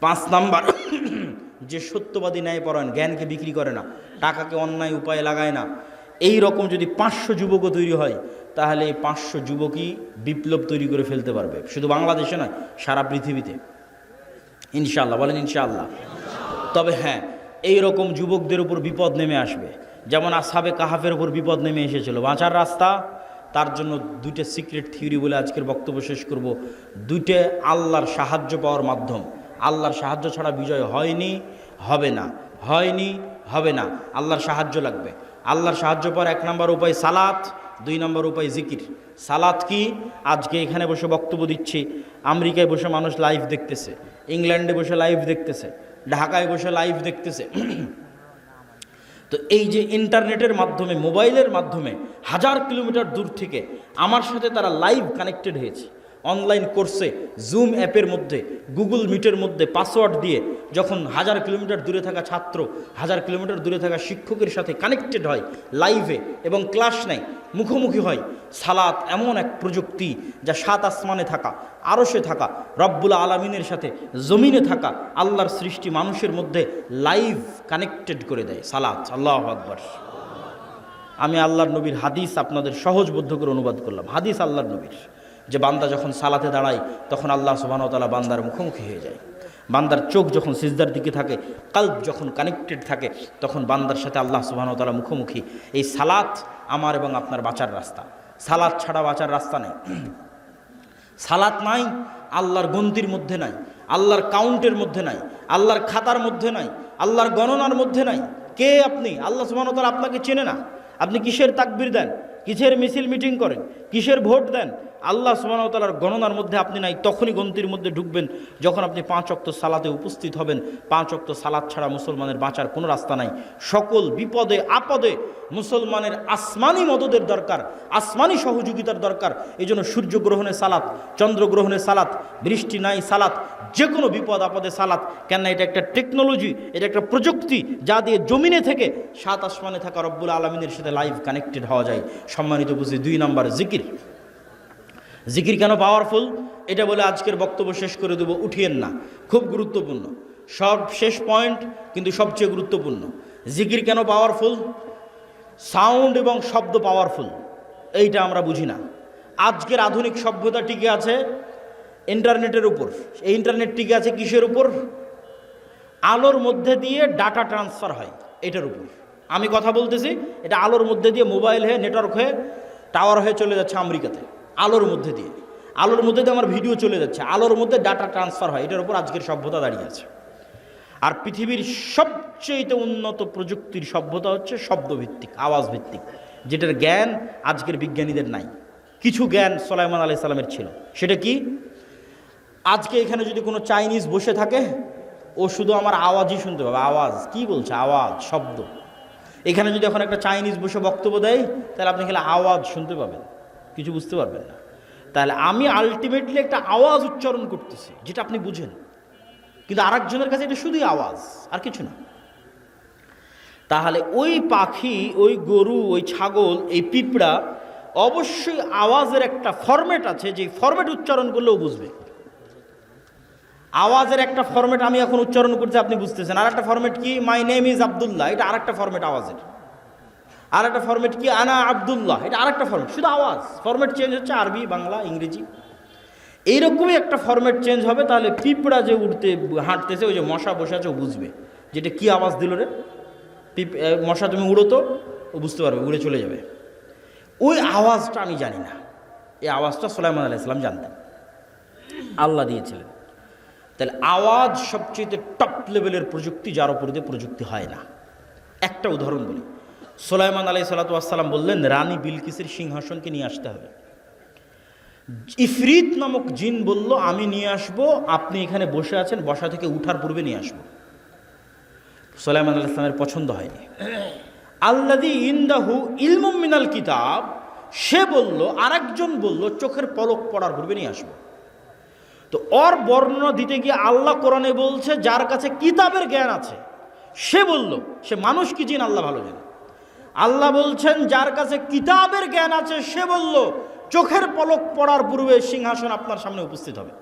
5 নাম্বার, যে সত্যবাদী ন্যায়পরায়ণ, জ্ঞানকে বিক্রি করে না, টাকাকে অন্যায় উপায়ে লাগায় না। এই রকম যদি 500 যুবকও তৈরি হয় তাহলে এই 500 যুবকই বিপ্লব তৈরি করে ফেলতে পারবে, শুধু বাংলাদেশে নয়, সারা পৃথিবীতে, ইনশাআল্লাহ। বলেন ইনশাআল্লাহ। তবে হ্যাঁ, এই রকম যুবকদের উপর বিপদ নেমে আসবে, যেমন আসহাবে কাহাফের উপর বিপদ নেমে এসেছিল। বাঁচার রাস্তা, তার জন্য 2টা সিক্রেট থিওরি বলে আজকের বক্তব্য শেষ করব। 2টে আল্লাহর সাহায্য পাওয়ার মাধ্যম। আল্লাহর সাহায্য ছাড়া বিজয় হয়নি, হবে না, হয়নি, হবে না। আল্লাহর সাহায্য লাগবে। আল্লাহর সাহায্য পাওয়ার 1 নম্বর উপায় সালাত, 2 নম্বর উপায় জিকির। সালাত কি? আজকে এখানে বসে বক্তব্য দিচ্ছি, আমেরিকায় বসে মানুষ লাইভ দেখতেছে, ইংল্যান্ডে বসে লাইভ দেখতেছে, ঢাকায় বসে লাইভ দেখতেছে। তো এই যে ইন্টারনেটের মাধ্যমে, মোবাইলের মাধ্যমে 1000 কিলোমিটার দূর থেকে আমার সাথে তারা লাইভ কানেক্টেড হয়েছে, অনলাইন কোর্সে জুম অ্যাপের মধ্যে, গুগল মিটের মধ্যে পাসওয়ার্ড দিয়ে যখন 1000 কিলোমিটার দূরে থাকা ছাত্র 1000 কিলোমিটার দূরে থাকা শিক্ষকের সাথে কানেক্টেড হয় লাইভে এবং ক্লাস নেয়, মুখোমুখি হয়, সালাত এমন এক প্রযুক্তি যা 7 আসমানে থাকা, আরশে থাকা, রব্বুল আলামিনের সাথে জমিনে থাকা আল্লাহর সৃষ্টি মানুষের মধ্যে লাইভ কানেক্টেড করে দেয় সালাত। আল্লাহু আকবার। আমি আল্লাহর নবীর হাদিস আপনাদের সহজবোধ্য করে অনুবাদ করলাম। হাদিস আল্লাহর নবীর, যে বান্দা যখন সালাতে দাঁড়ায় তখন আল্লাহ সুবহানাহু ওয়া তাআলা বান্দার মুখোমুখি হয়ে যায়। বান্দার চোখ যখন সিজদার দিকে থাকে, কলব যখন কানেক্টেড থাকে, তখন বান্দার সাথে আল্লাহ সুবহানাহু ওয়া তাআলা মুখোমুখি। এই সালাত আমার এবং আপনার বাঁচার রাস্তা। সালাত ছাড়া বাঁচার রাস্তা নেই। সালাত নাই, আল্লাহর গন্তির মধ্যে নাই, আল্লাহর কাউন্টের মধ্যে নাই, আল্লাহর খাতার মধ্যে নাই, আল্লাহর গণনার মধ্যে নাই। কে আপনি? আল্লাহ সুবহানাহু ওয়া তাআলা আপনাকে চেনে না। আপনি কিসের তাকবীর দেন, কিসের মিছিল মিটিং করেন, কিসের ভোট দেন, আল্লাহ সুবহানাহু ওয়া তাআলার গণনার মধ্যে আপনি নাই। তখনই গন্তির মধ্যে ঢুকবেন যখন আপনি 5 ওয়াক্ত সালাতে উপস্থিত হবেন। 5 ওয়াক্ত সালাত ছাড়া মুসলমানের বাঁচার কোনো রাস্তা নাই। সকল বিপদে আপদে মুসলমানের আসমানি মদদের দরকার, আসমানি সহযোগিতার দরকার। এই জন্য সূর্যগ্রহণে সালাত, চন্দ্রগ্রহণে সালাত, বৃষ্টি নাই সালাত, যে কোনো বিপদ আপদে সালাত। কেন? এটা একটা টেকনোলজি, এটা একটা প্রযুক্তি যা দিয়ে জমিনে থেকে 7 আসমানে থাকা রব্বুল আলামিনের সাথে লাইভ কানেক্টেড হওয়া যায়। সম্মানিত বুঝি, 2 নাম্বার জিকির। জিকির কেন পাওয়ারফুল এটা বলে আজকের বক্তব্য শেষ করে দেব, উঠিয়েন না, খুব গুরুত্বপূর্ণ। সব শেষ পয়েন্ট কিন্তু সবচেয়ে গুরুত্বপূর্ণ। জিকির কেন পাওয়ারফুল? সাউন্ড এবং শব্দ পাওয়ারফুল, এইটা আমরা বুঝি না। আজকের আধুনিক সভ্যতা টিকে আছে ইন্টারনেটের উপর। এই ইন্টারনেট টিকে আছে কিসের উপর? আলোর মধ্যে দিয়ে ডাটা ট্রান্সফার হয়, এটার উপর আমি কথা বলতেছি। এটা আলোর মধ্যে দিয়ে মোবাইল হয়ে, নেটওয়ার্ক হয়ে, টাওয়ার হয়ে চলে যাচ্ছে আমেরিকাতে। আলোর মধ্যে দিয়ে আমার ভিডিও চলে যাচ্ছে, আলোর মধ্যে ডাটা ট্রান্সফার হয়। এটার উপর আজকের সভ্যতা দাঁড়িয়ে আছে। আর পৃথিবীর সবচেয়ে উন্নত প্রযুক্তির সভ্যতা হচ্ছে শব্দভিত্তিক, আওয়াজ ভিত্তিক, যেটার জ্ঞান আজকের বিজ্ঞানীদের নাই। কিছু জ্ঞান সুলাইমান আলাইহিস সালামের ছিল। সেটা কি? আজকে এখানে যদি কোনো চাইনিজ বসে থাকে, ও শুধু আমার আওয়াজই শুনতে পাবে। আওয়াজ কি বলছে? আওয়াজ, শব্দ। এখানে যদি এখন একটা চাইনিজ বসে বক্তব্য দেয়, তাহলে আপনি খালি আওয়াজ শুনতে পাবেন, কিছু বুঝতে পারবেন না। তাহলে আমি আলটিমেটলি একটা আওয়াজ উচ্চারণ করতেছি, যেটা আপনি বুঝেন, কিন্তু আরেকজনের কাছে এটা শুধুই আওয়াজ, আর কিছু না। তাহলে ওই পাখি, ওই গরু, ওই ছাগল, এই পিঁপড়া অবশ্যই আওয়াজের একটা ফরম্যাট আছে, যে ফরম্যাট উচ্চারণ করলেও বুঝবে। আওয়াজের একটা ফরম্যাট আমি এখন উচ্চারণ করছি, আপনি বুঝতেছেন। আর একটা ফরম্যাট কি? মাই নেম ইজ আব্দুল্লাহ, এটা আরেকটা ফরম্যাট আওয়াজের। আর একটা ফরম্যাট কি? আনা আব্দুল্লাহ, এটা আরেকটা ফরম্যাট, শুধু আওয়াজ। ফরম্যাট চেঞ্জ হচ্ছে, আরবি, বাংলা, ইংরেজি, এইরকমই একটা ফরম্যাট চেঞ্জ হবে। তাহলে পিঁপড়া যে উঠতে হাঁটতেছে, ওই যে মশা বসে আছে, ও বুঝবে যেটা কি আওয়াজ দিল রে। মশা তুমি উড়ো, তো ও বুঝতে পারবে, উড়ে চলে যাবে। ওই আওয়াজটা আমি জানি না, এই আওয়াজটা সুলাইমান আলাইহিস সালাম জানতেন, আল্লাহ দিয়েছিলেন। তাহলে আওয়াজ সবচেয়ে টপ লেভেলের প্রযুক্তি, যার উপর দিয়ে প্রযুক্তি হয় না। একটা উদাহরণ বলি। সুলাইমান আলাইহিস সালাম বললেন, রানী বিলকিসের সিংহাসনকে নিয়ে আসতে হবে। ইফরিত নামক জিন বলল, আমি নিয়ে আসবো, আপনি এখানে বসে আছেন, বসা থেকে উঠার পূর্বে নিয়ে আসবো। সুলাইমান আলাইহিস সালামের পছন্দ হয়নি। আল্লাযী ইনদাহু ইলমুম মিনাল কিতাব, সে বলল, আরেকজন বলল, চোখের পলক পড়ার পূর্বে নিয়ে আসবো। তো ওর বর্ণনা দিতে গিয়ে আল্লাহ কোরআনে বলছে, যার কাছে কিতাবের জ্ঞান আছে সে বলল, সে মানুষ কি জিন আল্লাহ ভালো জানে। আল্লাহ বলছেন, যার কাছে কিতাবের জ্ঞান আছে সে বলল, চোখের পলক পড়ার পূর্বে সিংহাসন আপনার সামনে উপস্থিত হবে।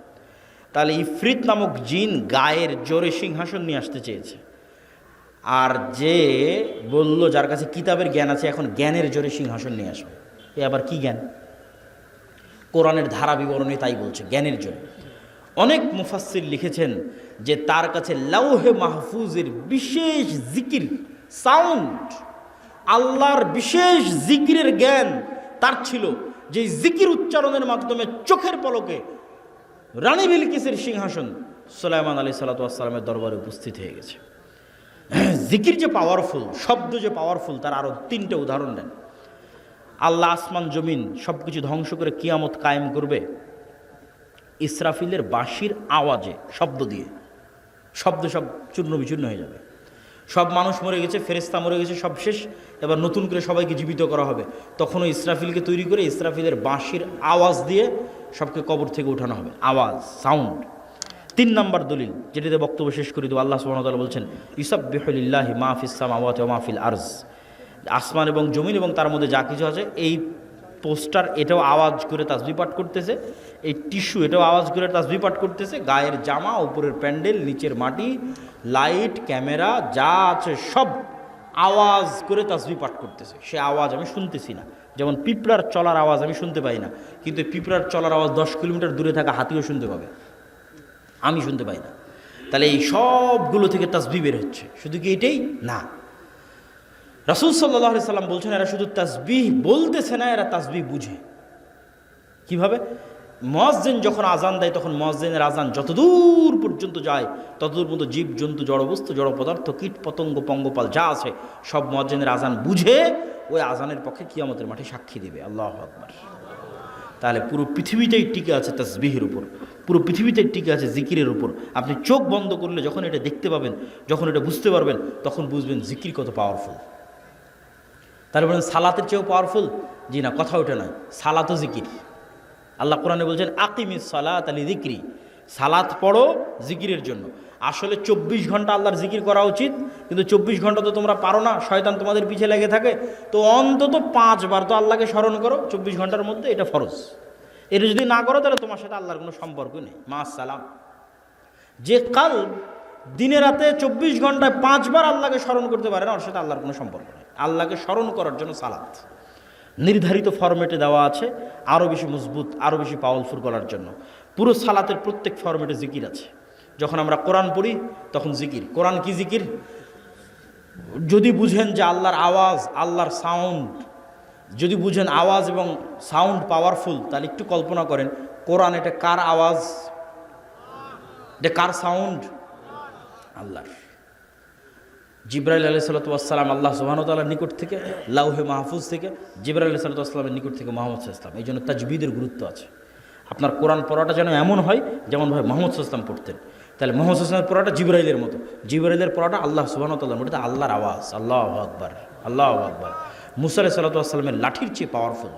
তাহলে ইফরিত নামক জিন গায়ের জোরে সিংহাসন নিয়ে আসতে চেয়েছে। আর যে বলল, যার কাছে কিতাবের জ্ঞান আছে, এখন জ্ঞানের জোরে সিংহাসন নিয়ে আসবে। এ আবার কি জ্ঞান? কোরআনের ধারা বিবরণী তাই বলছে, জ্ঞানের জোরে। অনেক মুফাসসির লিখেছেন যে তার কাছে লাউহে মাহফুজের বিশেষ জিকির, সাউন্ড, আল্লাহর বিশেষ জিকিরের জ্ঞান তার ছিল, যে জিকির উচ্চারণের মাধ্যমে চোখের পলকে রানী বিলকিসের সিংহাসন সুলাইমান আলাইহিস সালামের দরবারে উপস্থিত হয়ে গেছে। জিকির যে পাওয়ারফুল, শব্দ যে পাওয়ারফুল, তার আরও 3টে উদাহরণ দেন। আল্লাহ আসমান জমিন সব কিছু ধ্বংস করে কিয়ামত কায়েম করবে ইসরাফিলের বাঁশির আওয়াজে, শব্দ দিয়ে। শব্দ সব চূর্ণ বিচূর্ণ হয়ে যাবে। সব মানুষ মরে গেছে, ফেরেশতা মরে গেছে, সব শেষ। এবার নতুন করে সবাইকে জীবিত করা হবে। তখন ওই ইসরাফিলকে তৈরি করে ইসরাফিলের বাঁশির আওয়াজ দিয়ে সবকে কবর থেকে উঠানো হবে, আওয়াজ, সাউন্ড। 3 নম্বর দলিল, যেটিতে বক্তব্য শেষ করে দেবো, আল্লাহ সুবহানাহু ওয়া তাআলা বলছেন ইউসাব্বিহু লিল্লাহি মা ফিস সামাওয়াতি ওয়া মা ফিল আরজ, আসমান এবং জমিন এবং তার মধ্যে যা কিছু আছে, এই পোস্টার এটাও আওয়াজ করে তাসবিহ পাঠ করতেছে, এই টিস্যু এটাও আওয়াজ করে তাসবিহ পাঠ করতেছে, গায়ের জামা, উপরের প্যান্ডেল, নিচের মাটি, লাইট, ক্যামেরা যা আছে সব আওয়াজ করে তাসবিহ পাঠ করতেছে। সে আওয়াজ আমি শুনতেছি না, যেমন পিঁপড়ার চলার আওয়াজ আমি শুনতে পাই না, কিন্তু পিঁপড়ার চলার আওয়াজ 10 কিলোমিটার দূরে থাকা হাতিও শুনতে পাবে, আমি শুনতে পাই না। তাহলে এই সবগুলো থেকে তাসবিহ বের হচ্ছে। শুধু কি এটাই না, রাসূল সাল্লাল্লাহু আলাইহি সাল্লাম বলছেন এরা শুধু তাসবিহ বলতেছে না, এরা তাসবিহ বুঝে। কিভাবে? মুয়াজ্জিন যখন আজান দেয় তখন মুয়াজ্জিনের আজান যতদূর পর্যন্ত যায় ততদূর পর্যন্ত জীব জন্তু, জড়বস্তু, জড় পদার্থ, কীট পতঙ্গ, পঙ্গপাল যা আছে সব মুয়াজ্জিনের আজান বুঝে ওই আজানের পক্ষে কিয়ামতের মাঠে সাক্ষী দেবে। আল্লাহু আকবার। তাহলে পুরো পৃথিবীটাই টিকে আছে তাসবিহের উপর, পুরো পৃথিবীটাই টিকে আছে জিকিরের উপর। আপনি চোখ বন্ধ করলে যখন এটা দেখতে পাবেন, যখন এটা বুঝতে পারবেন, তখন বুঝবেন জিকির কত পাওয়ারফুল। তাহলে বলেন সালাতের চেয়েও পাওয়ারফুল? জি না, কথা ওঠে নয়, সালাতও জিকির। আল্লাহ কোরআনে বলছেন আকিমিস সালাত লিযিকরি, সালাত পড়ো জিকিরের জন্য। আসলে 24 ঘন্টা আল্লাহর জিকির করা উচিত, কিন্তু 24 ঘন্টা তো তোমরা পারো না, শয়তান তোমাদের পিছে লেগে থাকে। তো অন্তত 5 বার তো আল্লাহকে স্মরণ করো 24 ঘন্টার মধ্যে, এটা ফরজ। এটা যদি না করো তাহলে তোমার সাথে আল্লাহর কোনো সম্পর্ক নেই। মা সালাম। যে কাল দিনে রাতে 24 ঘন্টায় 5 বার আল্লাহকে স্মরণ করতে পারে না, ওর সাথে আল্লাহর কোনো সম্পর্ক নেই। আল্লাহকে স্মরণ করার জন্য সালাত নির্ধারিত ফরম্যাটে দেওয়া আছে, আরও বেশি মজবুত, আরও বেশি পাওয়ারফুল করার জন্য। পুরো সালাতের প্রত্যেক ফরম্যাটে জিকির আছে। যখন আমরা কোরআন পড়ি তখন জিকির। কোরআন কি জিকির? যদি বুঝেন যে আল্লাহর আওয়াজ, আল্লাহর সাউন্ড, যদি বুঝেন আওয়াজ এবং সাউন্ড পাওয়ারফুল, তাহলে একটু কল্পনা করেন কোরআন এটা কার আওয়াজ, এটা কার সাউন্ড? আল্লাহর। জিবরাইল আলাইহিসসালাতু ওয়াসসালাম আল্লাহ সুবহানাহু ওয়া তাআলার নিকট থেকে, লাউহে মাহফুজ থেকে, জিবরাইল আলাইহিসসালাতু ওয়াসসালামের নিকট থেকে মুহাম্মদ সাল্লাল্লাহু আলাইহি ওয়াসাল্লাম। এই জন্য তাজবিদের গুরুত্ব আছে। আপনার কোরআন পড়াটা যেন এমন হয় যেমনভাবে মুহাম্মদ সাল্লাল্লাহু আলাইহি ওয়াসাল্লাম পড়তেন। তাহলে মুহাম্মদ সাল্লাল্লাহু আলাইহি ওয়াসাল্লামের পড়াটা জিবরাইলের মতো, জিবরাইলের পড়াটা আল্লাহ সুবহানাহু ওয়া তাআলার মতো, এটা আল্লাহর আওয়াজ। আল্লাহু আকবার, আল্লাহু আকবার। মুসা আলাইহিসসালাতু ওয়াসসালামের লাঠির চেয়ে পাওয়ারফুল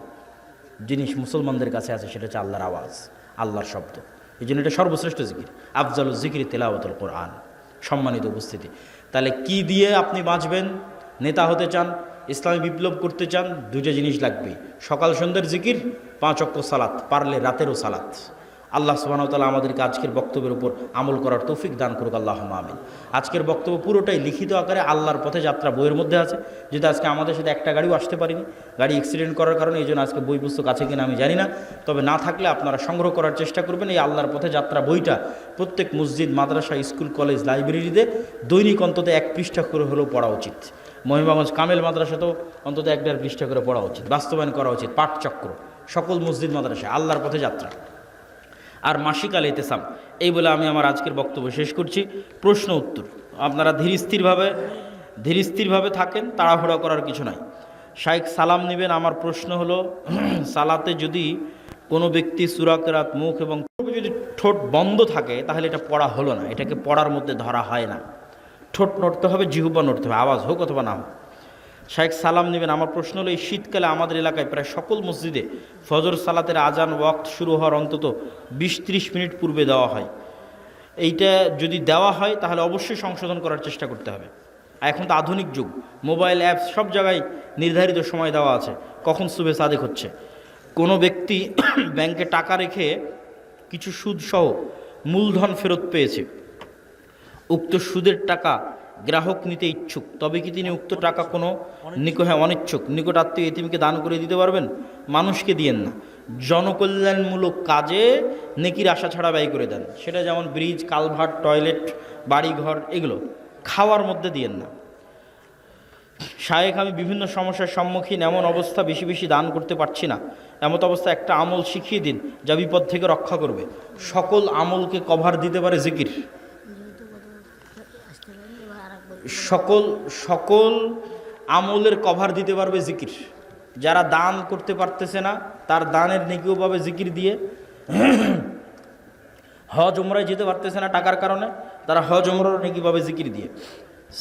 জিনিস মুসলমানদের কাছে আছে, সেটা হচ্ছে আল্লাহর আওয়াজ, আল্লাহর শব্দ। এই জন্য এটা সর্বশ্রেষ্ঠ জিকির। আফজালুজ জিকরি তিলাওয়াতুল কোরআন। সম্মানিত উপস্থিতি, তাহলে কি দিয়ে আপনি বাঁচবেন? নেতা হতে চান, ইসলামী বিপ্লব করতে চান, 2টা জিনিস লাগবে, সকাল সন্ধ্যার জিকির, 5 ওয়াক্ত সালাত, পারলে রাতেরও সালাত। আল্লাহ সুবহানাহু ওয়া তাআলা আমাদেরকে আজকের বক্তব্যের উপর আমল করার তৌফিক দান করুক, আল্লাহুম্মা আমিন। আজকের বক্তব্য পুরোটাই লিখিত আকারে আল্লাহর পথে যাত্রা বইয়ের মধ্যে আছে। যেহেতু আজকে আমাদের সাথে একটা গাড়িও আসতে পারিনি, গাড়ি অ্যাক্সিডেন্ট করার কারণে, এই জন্য আজকে বই পুস্তক আছে কিনা আমি জানি না, তবে না থাকলে আপনারা সংগ্রহ করার চেষ্টা করবেন। এই আল্লাহর পথে যাত্রা বইটা প্রত্যেক মসজিদ, মাদ্রাসা, স্কুল, কলেজ, লাইব্রেরিতে দৈনিক অন্তত 1 পৃষ্ঠা করে হলেও পড়া উচিত। মহিমাগঞ্জ কামেল মাদ্রাসাতেও অন্তত 1-1.5 পৃষ্ঠা করে পড়া উচিত, বাস্তবায়ন করা উচিত। পাঠচক্র সকল মসজিদ, মাদ্রাসা, আল্লাহর পথে যাত্রা আর মাসিক আল ইতিসাম। এই বলে আমি আমার আজকের বক্তব্য শেষ করছি। প্রশ্ন উত্তর, আপনারা ধীর স্থিরভাবে থাকেন, তাড়াহুড়া করার কিছু নাই। শাইখ সালাম নেবেন। আমার প্রশ্ন হলো, সালাতে যদি কোনো ব্যক্তি সূরা কেরাত মুখ এবং যদি ঠোঁট বন্ধ থাকে তাহলে এটা পড়া হলো না, এটাকে পড়ার মধ্যে ধরা হয় না। ঠোঁট নড়তে হবে, জিহ্বা নড়তে হবে, আওয়াজ হোক অথবা না হোক। শাইখ সালাম নেবেন। আমার প্রশ্ন হলো, এই শীতকালে আমাদের এলাকায় প্রায় সকল মসজিদে ফজর সালাতের আজান ওয়াক্ত শুরু হওয়ার অন্তত 20-30 মিনিট পূর্বে দেওয়া হয়। এইটা যদি দেওয়া হয় তাহলে অবশ্যই সংশোধন করার চেষ্টা করতে হবে। এখন তো আধুনিক যুগ, মোবাইল অ্যাপস সব জায়গায় নির্ধারিত সময় দেওয়া আছে কখন সুবে সাদেক হচ্ছে। কোনো ব্যক্তি ব্যাংকে টাকা রেখে কিছু সুদসহ মূলধন ফেরত পেয়েছে, উক্ত সুদের টাকা গ্রাহক নিতে ইচ্ছুক, তবে কি তিনি উক্ত টাকা কোনো অনিচ্ছুক নিকট আত্মীয় এতিমকে দান করে দিতে পারবেন? মানুষকে দিয়েন না, জনকল্যাণমূলক কাজে নেকির আশা ছাড়া ব্যয় করে দেন। সেটা যেমন ব্রিজ, কালভার্ট, টয়লেট, বাড়িঘর, এগুলো খাওয়ার মধ্যে দিয়েন না। শায়েখ, আমি বিভিন্ন সমস্যার সম্মুখীন, এমন অবস্থা বেশি বেশি দান করতে পারছি না। এমত অবস্থা একটা আমল শিখিয়ে দিন যা বিপদ থেকে রক্ষা করবে। সকল আমলকে কভার দিতে পারে জিকির। সকল আমলের কভার দিতে পারবে জিকির। যারা দান করতে পারতেছে না তার দানের নেকিও পাবে জিকির দিয়ে। হজ উমরায় যেতে পারতেছে না টাকার কারণে, তারা হজ উমরার নেকি পাবে জিকির দিয়ে।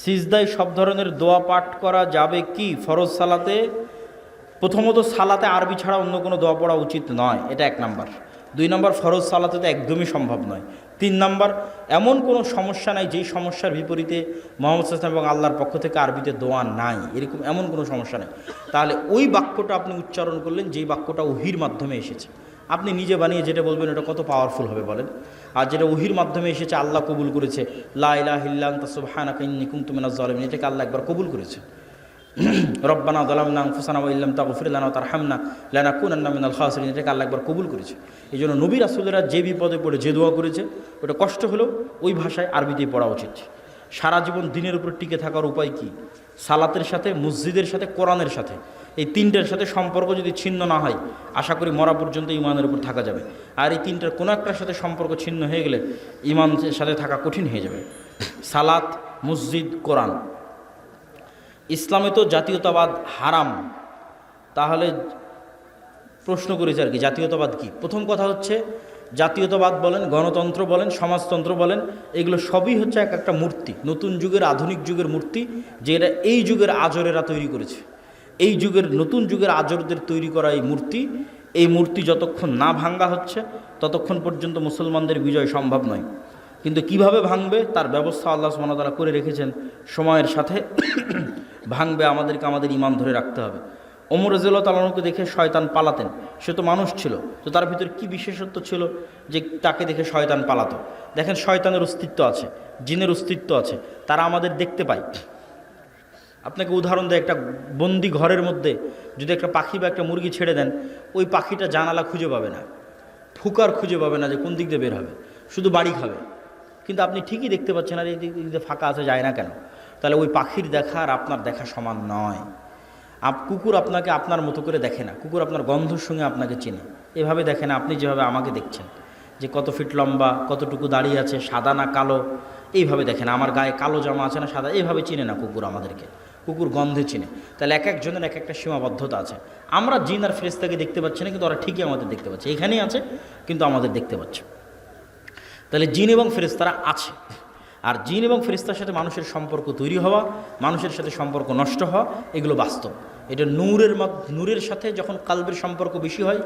সিজদায় সব ধরনের দোয়া পাঠ করা যাবে কি ফরজ সালাতে? প্রথমত সালাতে আরবি ছাড়া অন্য কোনো দোয়া পড়া উচিত নয়, এটা 1 নাম্বার। 2 নম্বর ফরজ সালাতে তো একদমই সম্ভব নয়। 3 নম্বর এমন কোনো সমস্যা নাই যেই সমস্যার বিপরীতে মুহাম্মদ সাল্লাল্লাহু আলাইহি ওয়াসাল্লাম এবং আল্লাহর পক্ষ থেকে আরবিতে দোয়া নাই, এরকম এমন কোনো সমস্যা নেই। তাহলে ওই বাক্যটা আপনি উচ্চারণ করলেন যেই বাক্যটা ওহির মাধ্যমে এসেছে, আপনি নিজে বানিয়ে যেটা বলবেন ওটা কত পাওয়ারফুল হবে বলেন। আর যেটা ওহির মাধ্যমে এসেছে, আল্লাহ কবুল করেছে, লা ইলাহা ইল্লা আনতা সুবহানাকা ইন্নী কুনতু মিনাজ জালিমিন, এটাকে আল্লাহ একবার কবুল করেছে। রব্বানা যালামনা আনফুসানা ওয়া ইল্লাম তাগফির লানা ওয়া তারহামনা লানাকুনান্না মিনাল খাসিরিন, এটাকে আল্লাহ একবার কবুল করেছে। এই জন্য নবী রাসূলেরা যে বিপদে পড়ে যে দোয়া করেছে ওটা কষ্ট হলেও ওই ভাষায় আরবিতেই পড়া উচিত। সারা জীবন দিনের উপর টিকে থাকার উপায় কি? সালাতের সাথে, মসজিদের সাথে, কোরআনের সাথে, এই তিনটার সাথে সম্পর্ক যদি ছিন্ন না হয়, আশা করি মরা পর্যন্ত ইমানের উপর থাকা যাবে। আর এই তিনটার কোনো একটার সাথে সম্পর্ক ছিন্ন হয়ে গেলে ইমানের সাথে থাকা কঠিন হয়ে যাবে। সালাত, মসজিদ, কোরআন। ইসলামে তো জাতীয়তাবাদ হারাম, তাহলে প্রশ্ন করেছে আর কি জাতীয়তাবাদ কি? প্রথম কথা হচ্ছে জাতীয়তাবাদ বলেন, গণতন্ত্র বলেন, সমাজতন্ত্র বলেন, এগুলো সবই হচ্ছে এক একটা মূর্তি, নতুন যুগের, আধুনিক যুগের মূর্তি, যেটা এই যুগের আজরেরা তৈরি করেছে। এই যুগের, নতুন যুগের আজরদের তৈরি করা এই মূর্তি যতক্ষণ না ভাঙ্গা হচ্ছে ততক্ষণ পর্যন্ত মুসলমানদের বিজয় সম্ভব নয়। কিন্তু কিভাবে ভাঙবে তার ব্যবস্থা আল্লাহ সুবহানাহু ওয়া তাআলা করে রেখেছেন। সময়ের সাথে ভাঙবে, আমাদেরকে আমাদের ঈমান ধরে রাখতে হবে। ওমর রাদিয়াল্লাহু তাআলা আনহুকে দেখে শয়তান পালাতেন, সে তো মানুষ ছিল, তো তার ভিতরে কি বিশেষত্ব ছিল যে তাকে দেখে শয়তান পালাতো? দেখেন, শয়তানের অস্তিত্ব আছে, জিনের অস্তিত্ব আছে, তারা আমাদের দেখতে পায়। আপনাকে উদাহরণ দেয়, একটা বন্দি ঘরের মধ্যে যদি একটা পাখি বা একটা মুরগি ছেড়ে দেন, ওই পাখিটা জানালা খুঁজে পাবে না, ফুকার খুঁজে পাবে না যে কোন দিক দিয়ে বের হবে, শুধু বাড়ি খাবে। কিন্তু আপনি ঠিকই দেখতে পাচ্ছেন, আর এই দিক দিয়ে ফাঁকা আছে, যায় না কেন? তাহলে ওই পাখির দেখা আর আপনার দেখা সমান নয়। কুকুর আপনাকে আপনার মতো করে দেখে না, কুকুর আপনার গন্ধর সঙ্গে আপনাকে চেনে, এভাবে দেখে না আপনি যেভাবে আমাকে দেখছেন, যে কত ফিট লম্বা, কতটুকু দাঁড়িয়ে আছে, সাদা না কালো, এইভাবে দেখে না। আমার গায়ে কালো জামা আছে না সাদা, এইভাবে চিনে না কুকুর আমাদেরকে, কুকুর গন্ধে চিনে। তাহলে এক একজনের এক একটা সীমাবদ্ধতা আছে। আমরা জিন আর ফেরেশতাকে দেখতে পাচ্ছি না, কিন্তু ওরা ঠিকই আমাদের দেখতে পাচ্ছে, এখানেই আছে কিন্তু আমাদের দেখতে পাচ্ছে। তাহলে জিন এবং ফেরেশতারা আছে। আর জিন এবং ফেরেশতার সাথে মানুষের সম্পর্ক তৈরি হওয়া, মানুষের সাথে সম্পর্ক নষ্ট হওয়া, এগুলো বাস্তব। এটা নূরের সাথে যখন কালবের সম্পর্ক বেশি হয়,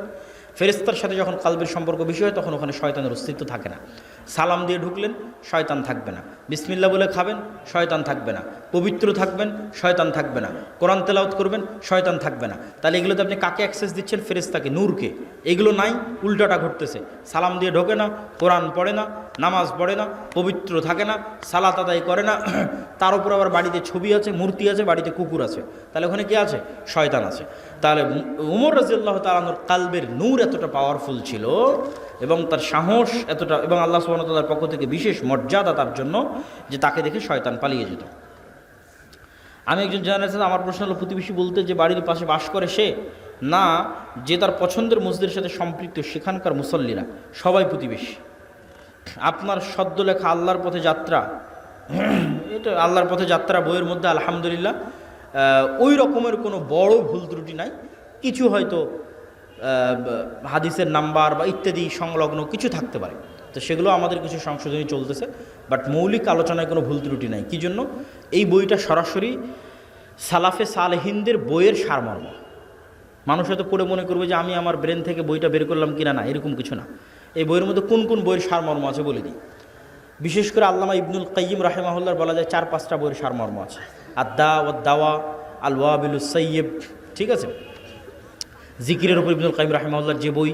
ফেরেশতার সাথে যখন কালবের সম্পর্ক বেশি হয়, তখন ওখানে শয়তানের অস্তিত্ব থাকে না। সালাম দিয়ে ঢুকলেন, শয়তান থাকবে না। বিসমিল্লাহ বলে খাবেন, শয়তান থাকবে না। পবিত্র থাকবেন, শয়তান থাকবে না। কোরআন তেলাওয়াত করবেন, শয়তান থাকবে না। তাহলে এগুলোতে আপনি কাকে অ্যাক্সেস দিচ্ছেন? ফেরেশতাকে, নূরকে। এগুলো নাই, উল্টাটা ঘটতেছে। সালাম দিয়ে ঢোকে না, কোরআন পড়ে না, নামাজ পড়ে না, পবিত্র থাকে না, সালাত আদায় করে না, তার উপর আবার বাড়িতে ছবি আছে, মূর্তি আছে, বাড়িতে কুকুর আছে। তাহলে ওখানে কে আছে? শয়তান আছে। তাহলে ওমর রাদিয়াল্লাহু তাআলা আনহুর কালবের নূর এতটা পাওয়ারফুল ছিল এবং তার সাহস এতটা, এবং আল্লাহ সুবহানাহু ওয়া তাআলার পক্ষ থেকে বিশেষ মর্যাদা তার জন্য, যে তাকে দেখে শয়তান পালিয়ে যেত। আমি একজন জার্নালিস্ট, আমার প্রশ্ন হলো, প্রতিবেশী বলতে যে বাড়ির পাশে বাস করে সে, না যে তার পছন্দের মসজিদের সাথে সম্পৃক্ত সেখানকার মুসল্লিরা সবাই প্রতিবেশী? আপনার সদ্য লেখা আল্লাহর পথে যাত্রা, এটা আল্লাহর পথে যাত্রা বইয়ের মধ্যে আলহামদুলিল্লাহ ওই রকমের কোনো বড় ভুল ত্রুটি নাই। কিছু হয়তো হাদিসের নাম্বার বা ইত্যাদি সংলগ্ন কিছু থাকতে পারে, তো সেগুলো আমাদের কিছু সংশোধনী চলতেছে, বাট মৌলিক আলোচনায় কোনো ভুল ত্রুটি নাই। কী জন্য? এই বইটা সরাসরি সালাফে সালেহিনদের বইয়ের সারমর্ম। মানুষ হয়তো পড়ে মনে করবে যে আমি আমার ব্রেন থেকে বইটা বের করলাম কিনা, না, এরকম কিছু না। এই বইয়ের মধ্যে কোন কোন বইয়ের সারমর্ম আছে বলে দিই। বিশেষ করে আল্লামা ইবনুল কাইয়িম রাহিমাহুল্লাহর বলা যায় 4-5টা বইয়ের সারমর্ম আছে। আদ-দা ওয়াদ দাওয়া, আল ওয়াবিলুস সাইয়্যিব, ঠিক আছে। জিকিরের উপর ইবনুল কাইয়িম রাহিমাহুল্লাহর যে বই,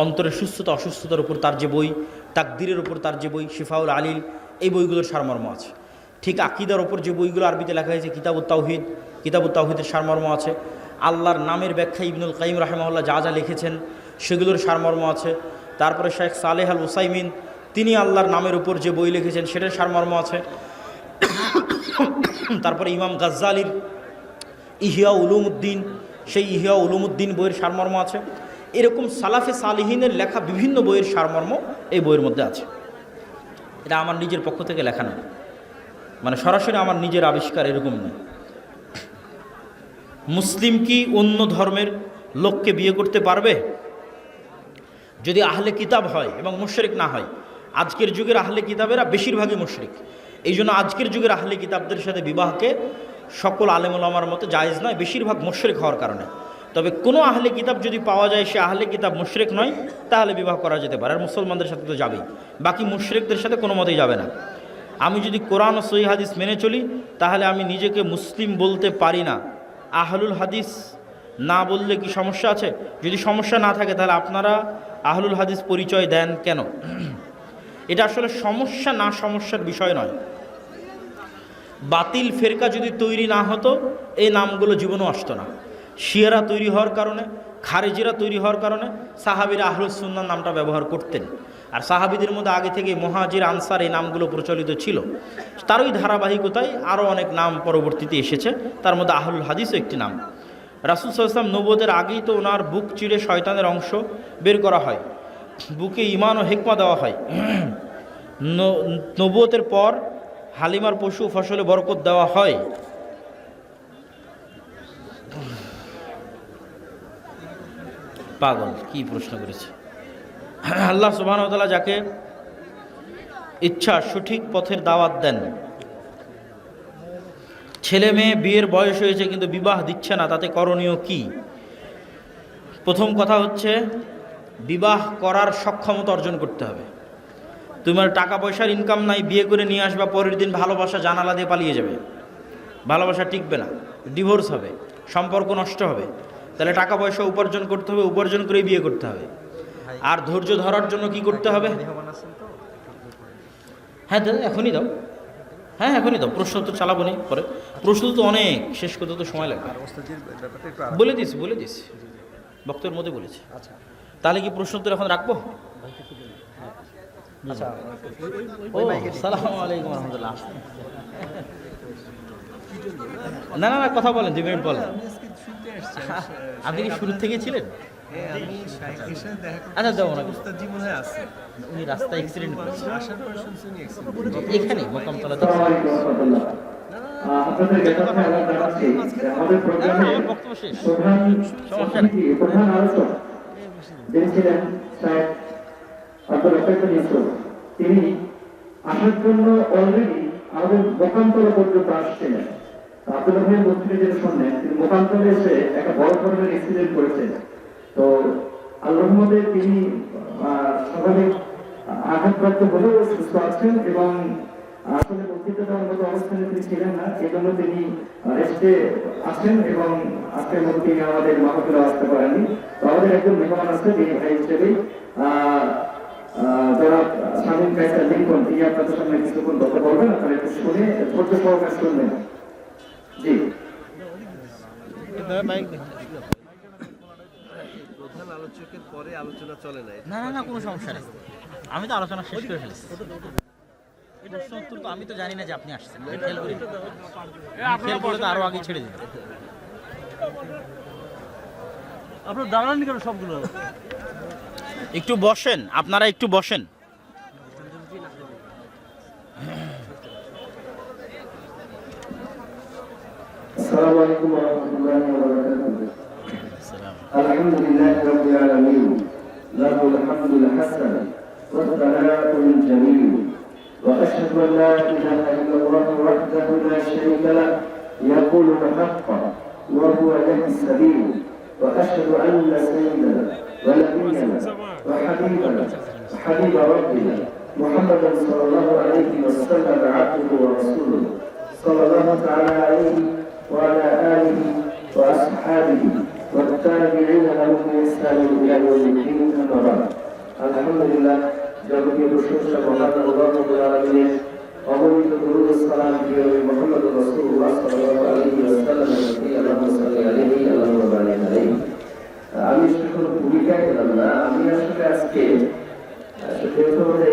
অন্তরের সুস্থতা অসুস্থতার উপর তার যে বই, তাকদীরের উপর তার যে বই শিফাউল আলিল, এই বইগুলোর সারমর্ম আছে। ঠিক আকীদার উপর যে বইগুলো আরবিতে লেখা হয়েছে, কিতাবুত তাওহীদের সারমর্ম আছে। আল্লাহর নামের ব্যাখ্যা ইবনুল কাইয়িম রাহিমাহুল্লাহ যা যা লিখেছেন সেগুলোর সারমর্ম আছে। তারপরে শেখ সালেহ আল উসাইমিন তিনি আল্লাহর নামের উপর যে বই লিখেছেন সেটার সারমর্ম আছে। তারপরে ইমাম গাজ্জালির ইহিয়া উলুমুদ্দিন, সেই ইহিয়া উলুমুদ্দিন বইয়ের সারমর্ম আছে। এরকম সালাফে সালিহিনের লেখা বিভিন্ন বইয়ের সারমর্ম এই বইয়ের মধ্যে আছে। এটা আমার নিজের পক্ষ থেকে লেখা নয়, মানে সরাসরি আমার নিজের আবিষ্কার, এরকম নয়। মুসলিম কি অন্য ধর্মের লোককে বিয়ে করতে পারবে যদি আহলে কিতাব হয় এবং মুশরিক না হয়? আজকের যুগের আহলে কিতাবেরা বেশিরভাগই মুশরিক। এই জন্য আজকের যুগের আহলে কিতাবদের সাথে বিবাহকে সকল আলেম ওলামার মতে জায়েজ নয়, বেশিরভাগ মুশরিক হওয়ার কারণে। তবে কোনো আহলে কিতাব যদি পাওয়া যায় সে আহলে কিতাব মুশরিক নয়, তাহলে বিবাহ করা যেতে পারে। আর মুসলমানদের সাথে তো যাবেই, বাকি মুশরিকদের সাথে কোনো মতেই যাবে না। আমি যদি কোরআন ও সহিহ হাদিস মেনে চলি, তাহলে আমি নিজেকে মুসলিম বলতে পারি না। আহলুল হাদিস না বললে কি সমস্যা আছে? যদি সমস্যা না থাকে তাহলে আপনারা আহলুল হাদিস পরিচয় দেন কেন? এটা আসলে সমস্যা না সমস্যার বিষয় নয়। বাতিল ফেরকা যদি তৈরি না হতো এই নামগুলো জীবনও আসতো না। শিয়ারা তৈরি হওয়ার কারণে, খারেজিরা তৈরি হওয়ার কারণে সাহাবীরা আহলুস সুন্নাহ নামটা ব্যবহার করতেন। আর সাহাবীদের মধ্যে আগে থেকে মুহাজির, আনসার এই নামগুলো প্রচলিত ছিল। তারই ধারাবাহিকতায় আরও অনেক নাম পরবর্তীতে এসেছে, তার মধ্যে আহলুল হাদিসও একটি নাম। রাসূল সাল্লাল্লাহু আলাইহি ওয়াসাল্লাম নবুয়তের আগেই তো ওনার বুক চিরে শয়তানের অংশ বের করা হয়, বুকে ঈমান ও হিকমা দেওয়া হয়। নবুয়তের পর হালিমার পশু ফসলে বরকত দেওয়া হয়। পাগল কি প্রশ্ন করেছে? আল্লাহ সুবহানাহু ওয়া তাআলা যাকে ইচ্ছা সঠিক পথের দাওয়াত দেন। ছেলে মেয়ে বিয়ের বয়স হয়েছে কিন্তু বিবাহ দিচ্ছে না, তাতে করণীয় কি? প্রথম কথা হচ্ছে বিবাহ করার সক্ষমতা অর্জন করতে হবে। তোমার টাকা পয়সার ইনকাম নাই, বিয়ে করে নিয়ে আসবা, পরের দিন ভালোবাসা জানালা দিয়ে পালিয়ে যাবে, ভালোবাসা টিকবে না, ডিভোর্স হবে, সম্পর্ক নষ্ট হবে। তাহলে টাকা পয়সা উপার্জন করতে হবে, উপার্জন করে বিয়ে করতে হবে। আর ধৈর্য ধরার জন্য কি করতে হবে? হ্যাঁ দাদা এখনই দাও, হ্যাঁ এখনই দাও, প্রশ্ন তো চালাবো নি পরে, প্রশ্ন তো অনেক, শেষ করতে তো সময় লাগবে। বলে দিস বক্তব্যের মধ্যে বলেছি। তাহলে কি প্রশ্ন তো এখন রাখবো? আসসালামু আলাইকুম রহমতুল্লাহ। না না না কথা বলেন, 2 মিনিট বলেন। আপনি কি শুরু থেকে ছিলেন? আচ্ছা যাবো না, উনি রাস্তায় অ্যাক্সিডেন্ট করেছে এখানে মোকামতলা। বক্তব্য শেষ, সমস্যা নেই। তিনি আসার জন্য অলরেডি আমাদের মোকামতলা পর্যন্ত আসছিলেন। আব্দুল্লাহ ভাইয়ের বক্তৃতা যেটা শুনলেন, তিনি মোকামতলে এসে একটা বড় ধরনের অ্যাক্সিডেন্ট করেছেন। তো আল্লাহর রহমতে তিনি স্বাভাবিক আঘাতপ্রাপ্ত হলেও সুস্থ আছেন এবং আসলে বক্তৃতা দেওয়ার মতো অবস্থানে তিনি ছিলেন না, এই জন্য তিনি রেস্টে আছেন এবং আজকের মতো তিনি আমাদের মাহফিলে আসতে পারেননি। তো আমাদের একজন মেহমান আছে যিনি ভাই হিসেবেই যারা স্বাধীন কায়সার লিঙ্কন, তিনি আপনাদের সামনে কিছুক্ষণ কথা বলবেন, আপনারা একটু শুনে ধৈর্য সহকারে শুনবেন। জি প্রধান আলোচকের পরে আলোচনা চলে না। না না না কোনো সমস্যা নেই, আমি তো আলোচনা শেষ করে ফেলেছি। এটা সত্তর তো আমি তো জানি না যে আপনি আসছেন, খেয়াল করে তো আরো আগে ছেড়ে দিন। আপনার দাঁড়ান কেন সবগুলো? একটু বসেন, আপনারা একটু বসেন। আসসালামু আলাইকুম ওয়া রাহমাতুল্লাহি ওয়া বারাকাতুহু। আলহামদুলিল্লাহি রাব্বিল আলামিন, লাহুল হামদুল হাসান ওয়া সালাতুল জামিল ওয়া আশহাদু আন লা ইলাহা ইল্লাল্লাহু ওয়াহদাহু লা শারীকা লাহু ইয়াকুলুল হাক্কা ওয়া হুয়া ইয়াহদিস সাবিল ওয়া আশহাদু আন্না সাইয়্যিদানা ওয়া নাবিyyana ওয়া হাবিবানা ওয়া হাবিবা রাব্বিনা মুহাম্মাদান সাল্লাল্লাহু আলাইহি ওয়া সাল্লাম আবদুহু ওয়া রাসূলুহু সাল্লাল্লাহু তাআলা আলাইহি وعلى آله وأصحابه والتابعين لهم بإحسان إلى يوم الدين أما بعد। الحمد لله যাবতীয় প্রশংসা মহান আল্লাহ রাব্বুল আলামিনের অগণিত দরুদ ও সালাম প্রিয় মুহাম্মদ রাসূলুল্লাহ সাল্লাল্লাহু আলাইহি ওয়াসাল্লাম আল্লাহুম্মা সাল্লি আলাইহি আল্লাহুম্মা বারিক আলাইহি। আমি আসলে কোনো ভূমিকায় গেলাম না, আমি আসলে আজকে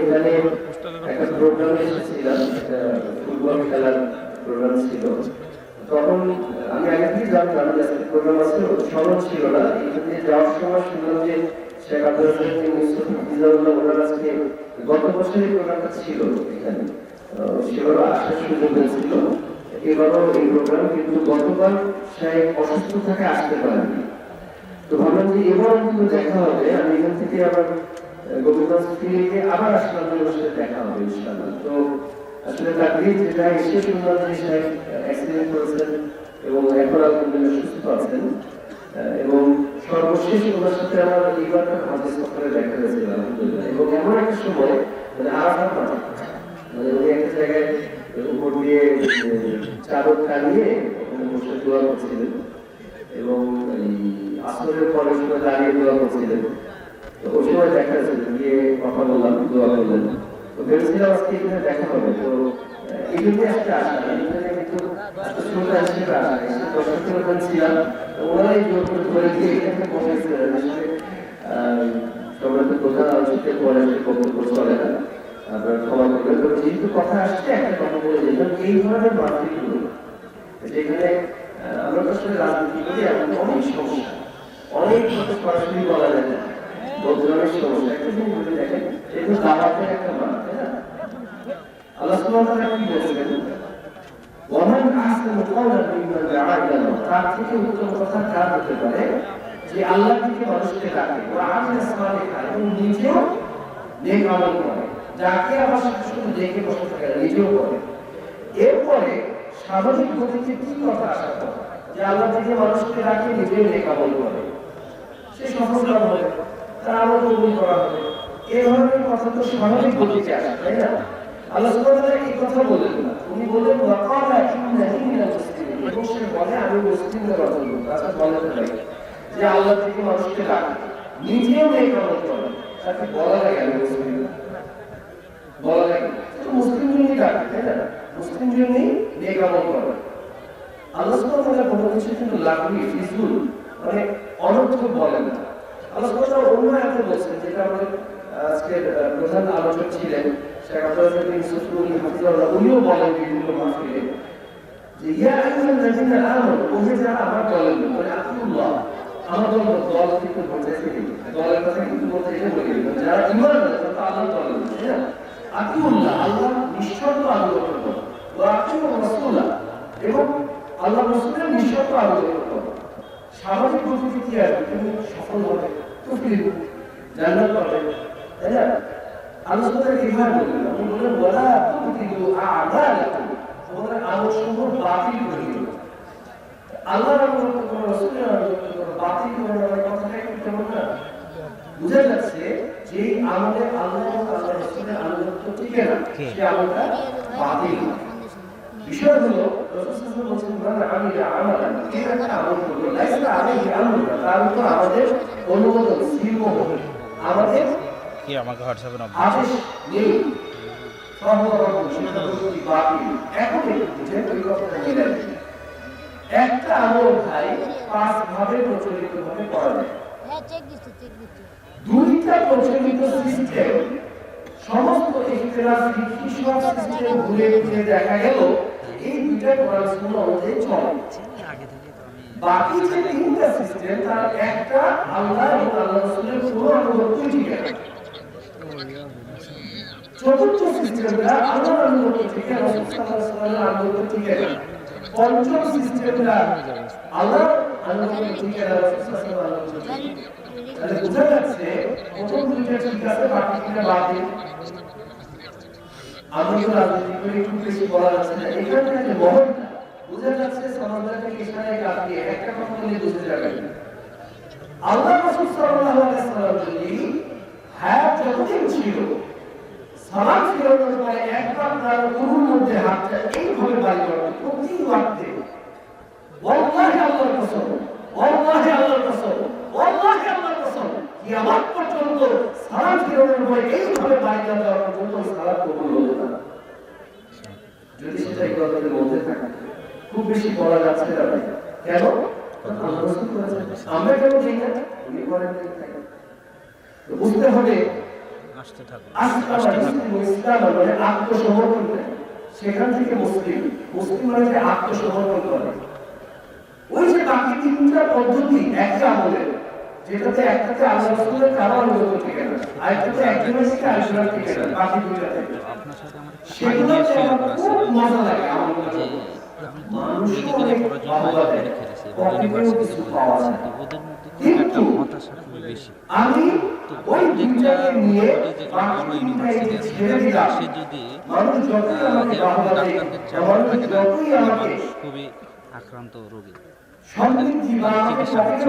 এখানে একটা প্রোগ্রামে এসেছিলাম, একটা ফুটবল খেলার প্রোগ্রাম ছিল। তখন আমি আগে থেকে জানতাম যে প্রোগ্রাম আছে, স্মরণ ছিল না। এখানে যাওয়ার সময় শুনলাম যে শেখ আব্দুল রাজ্জাক মুস্তাফা হাফিজাহুল্লাহ ওনার আজকে গত বছরের প্রোগ্রামটা ছিল এখানে, সেবারও আসার সুযোগ হয়েছিল। এবারও এই প্রোগ্রাম, কিন্তু গতবার শেখ অসুস্থ থাকে আসতে পারেনি। তো ভাবলাম যে এবার কিন্তু দেখা হবে, আমি এখান থেকে আবার গোবিন্দগঞ্জ ফিরে আবার আসলাম, সাথে দেখা হবে ইনশাআল্লাহ। তো আসলে তাকদীর যেটা এসে শুনলাম যে শেখ অ্যাক্সিডেন্ট করেছেন এবং এখন আলহামদুলিল্লাহ সুস্থ আছেন। এবং সর্বশেষ ওনার সাথে আমার এইবার হাজি সফরে দেখা হয়েছিল আলহামদুলিল্লাহ। এবং এমন একটা সময় মানে আরাফাত মাঠে, মানে উনি একটা জায়গায় উপর দিয়ে চাদর টানিয়ে ওখানে বসে দোয়া করছিলেন এবং এই আসরের পরের সময় দাঁড়িয়ে দোয়া করছিলেন। তো ওই সময় দেখা যাচ্ছে গিয়ে কথা বললাম, দোয়া করলেন। তো ভেবেছিলাম আজকে এখানে দেখা হবে। তো এই জন্য আজকে আসা, এখানে কিন্তু শুনতে হিসেবে আসা, এসে দর্শকের ওখানে ছিলাম। ওনারাই জোর করে ধরে দিয়ে এখানে বসেছিলেন। আসলে সবাই তো প্রধান আলোচকের পরে বক্তব্য চলে না, আপনারা ক্ষমা করবেন। তো যেহেতু কথা আসছে একটা কথা বলে দিলাম, এই ধরনের মাতৃগুলো যেখানে আমরা তো আসলে রাজনীতি করি, এখন অনেক সমস্যা, অনেক কথা সরাসরি বলা যায় না, বদলানোর সমস্যা। একটা জিনিস বলে দেখেন, এটা দাওয়াতের একটা মান, তাই না? আল্লাহ সুবহানাহু ওয়া তাআলা কি বলেছেন? ওয়ামান আহসানু কাওলান মিম্মান দাআ ইলা আল্লাহ, তার থেকে উত্তম কথা কার হতে পারে যে আল্লাহ থেকে মানুষকে ডাকে, ওয়া আমিলা সালিহান, এবং নিজেও নেক আমল করে, যাকে আবার শুধু দেখে বসে থাকে না, নিজেও করে। এরপরে স্বাভাবিক গতিতে কি কথা আসা কথা যে আল্লাহ থেকে মানুষকে ডাকে, নিজেও নেক আমল করে, সে সফল কাম হবে, তার আমল কবুল করা হবে। এই ধরনের কথা তো স্বাভাবিক গতিতে আসে, তাই না? আল্লাহ সুবহানাহু ওয়া তাআলা এই কথা বলেন না, উনি বলেন ওয়াকালা ইন্নানি মিনাল মুসলিমিন, এবং সে বলে আমি মুসলিমদের অন্তর্ভুক্ত। আচ্ছা বলেন ভাই যে আল্লাহ থেকে মানুষকে ডাকে, নিজেও নেক আমল করে, তাকে বলা লাগে আমি মুসলিম, বলা লাগে মুসলিম জন্যই ডাকে, তাই না? মুসলিম জন্যই নেক আমল করে। আল্লাহ সুবহানাহু ওয়া তাআলা কোনো কিছু কিন্তু লাগবে ফিজুল, মানে অনর্থক বলেন না। আল্লাহ সুবহানাহু ওয়া তাআলা অন্য আয়াতে বলছেন, যেটা আমাদের আজকের প্রধান আলোচক ছিলেন শেখ আব্দুল রাজ্জাক বিন সুফরুল হাফিজাহুল্লাহ, উনিও বলেন বিভিন্ন মাহফিলে যে ইয়া আইয়ুহাল্লাযীনা আমানু, ওহে যারা আমার দলের লোক, মানে আতিউল্লাহ, আমার দল কিন্তু বলতেছে, দলের কথা কিন্তু বলতে এটা বলে গেলেন, যারা ঈমান আনে তারা আল্লাহর দলের লোক, তাই না? আতিউল্লাহ, আল্লাহ নিঃশর্ত আনুগত্য করো, ওয়া আতিউর রাসূলা, এবং আল্লাহ রাসূলের নিঃশর্ত আনুগত্য করো। স্বাভাবিক গতিতে কি আসবে? তুমি সফল হবে, তুফলিহ, জান্নাত পাবে, তাই না? আল্লাহ সুবহানাহু ওয়া তাআলা কিভাবে বললেন? আপনি বললেন ওয়ালা তুবতিলু আ'মালাকুম, তোমাদের আমলসমূহ বাতিল করে দিও। আল্লাহর আনুগত্য করো, রাসূলের আনুগত্য করো, বাতিল করে দেওয়ার কথাটা একটু কেমন না? বুঝা যাচ্ছে যে আমাদের আল্লাহ এবং আল্লাহর রাসূলের আনুগত্য টিকে না, সে আমলটা বাতিল। বিষয় হলো রাসূল সাল্লাল্লাহু আলাইহি ওয়াসাল্লাম বলেছেন মান আমিলা আমালান, কেউ একটা আমল করলো লাইসা আলাইহি আমরুনা, তার উপর আমাদের অনুমোদন ছিল, আমাদের কি আমাকে হোয়াটসঅ্যাপে না আদেশ নেই, এখন একটা আমল ভাই 5 ভাবে প্রচলিত ভাবে করা যায়। দুইটা প্রচলিত সিস্টেম, সমস্ত ইখতিলাফ ফিকহি সব সিস্টেম ঘুরে ফিরে দেখা গেল এই দুইটা কোরআন সুন্নাহ অনুযায়ী চলে। বাকি যে তিনটা সিস্টেম, তার একটা আল্লাহ এবং আল্লাহ রাসূলের পুরো আনুগত্য ঠিক আছে। চতুর্থ সিস্টেমটা আল্লাহর আনুগত্য ঠিক আছে, রাসূল সাল্লাল্লাহু আলাইহি ওয়াসাল্লামের আনুগত্য ঠিক আছে। পঞ্চম সিস্টেমটা আল্লাহর আনুগত্য ঠিক আছে, রাসূল সাল্লাল্লাহু আলাইহি ওয়াসাল্লামের। তাহলে বোঝা যাচ্ছে প্রথম দুইটা ঠিক আছে, বাকি তিনটা বাতিল। আমি তো রাজনীতি করে একটু বেশি বলা যাচ্ছে না, এখান থেকে মহৎটা বোঝা যাচ্ছে। সমাজের থেকে ইশারায় কাটিয়ে একটা কথা বলে বুঝতে যাবে আল্লাহ রাসূল সাল্লাল্লাহু আলাইহি ওয়াসাল্লাম যদি হায়াত যতদিন ছিল, সালাম ফিরানোর পরে একবার তার কুরুর মধ্যে হাতটা এইভাবে বাড়ি করত প্রতি ওয়াক্তে, ওয়াল্লাহি আল্লাহর কসম, ওয়াল্লাহি আল্লাহর কসম, ওয়াল্লাহি আল্লাহর কসম, কিয়ামত পর্যন্ত সালাম ফিরানোর পরে এইভাবে বাড়ি দেওয়া পর্যন্ত সালাত কবুল হতো না। যদি সেটা ইবাদতের মধ্যে থাকে, খুব বেশি বলা যাচ্ছে না ভাই। কেন? আল্লাহ রাসূল করেছেন, আমরা কেন জানি না, উনি করেন না। তো বুঝতে হবে মানে আত্মসমর্পণ করে, সেখান থেকে মুসলিম মানে যে আত্মসমর্পণ করে। ওই যে বাকি তিনটা পদ্ধতি একটা আমলের, যেটাতে একটাতে আল্লাহ রাসূলের কারো অনুগত ঠিক আছে, আরেকটাতে একজনের থেকে আরেকজনের ঠিক আছে, বাকি দুইটা থেকে সেগুলোতে আমার খুব মজা লাগে। মানুষ অনেক বাহবা দেয়, কপিতেও কিছু পাওয়া যায়, কিন্তু আমি ওই দুইটাকে নিয়ে বাকি দুইটাকে ছেড়ে দিলাম। মানুষ যতই আমাকে বাহবা দেয়, মানুষ যতই আমাকে খুবই আক্রান্ত রোগী, সমৃদ্ধি বা চিকিৎসা হচ্ছে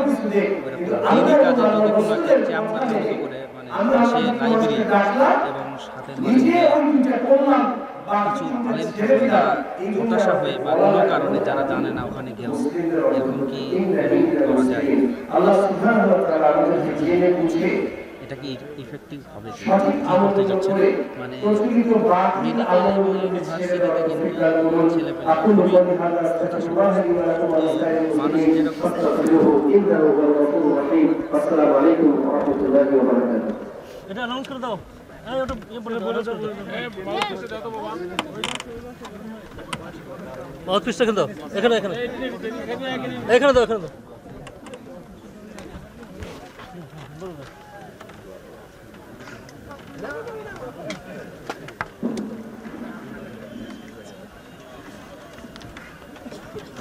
দিনই কাজে যদি কোনো একটা চেম্বারের মতো করে মানে পাশে লাইব্রেরি এবং সাথে ধরেন যে কিছু আলেম থাকবে যারা হতাশা হয়ে বা কোনো কারণে যারা জানে না ওখানে গেল এরকম কি করা যায়? আল্লাহ সুবহানাহু ওয়া তাআলা আমাদেরকে জেনে বুঝে এটা কি ইফেক্টিভ হবে কি সঠিক করতে আমল যাচ্ছেন? করে মানে প্রচলিত বাকি মেডিকেল আমল এবং ছেড়ে ইউনিভার্সিটিতে দেওয়ার কিন্তু তৌফিক দান করুন। ছেলেপেলে আকুলু খুবই কওলি হাযা আস্তাগফিরুল্লাহ লি ওয়া লাকুম ওয়া লিসাইরিল মানুষ মুসলিমিন যেরকম ফাস্তাগফিরুহু ইন্নাহু হুয়াল গফুরুর রহিম। আসসালামু আলাইকুম ওয়া রাহমাতুল্লাহি ওয়া বারাকাতুহু। এটা অ্যানাউন্স করে দাও। এই ওটা বলে মাউথপিসটা কেন দাও? এখানে এখানে এখানে দাও, এখানে দাও।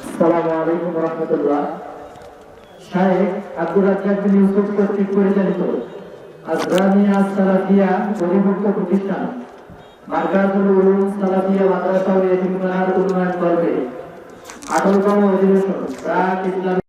আসসালামু আলাইকুম ওয়া রাহমাতুল্লাহ। শায়েখ আব্দুর রাজ্জাক বিন ইউসুফ কর্তৃক পরিচালিত আজরামিয়া সালাফিয়া পরিমুক্ত প্রতিষ্ঠান মারকাজুল উলুম সালাফিয়া মাদ্রাসা ও ইতিমখানার উন্নয়ন করবে 18তম অধিবেশন প্রাক ইসলাম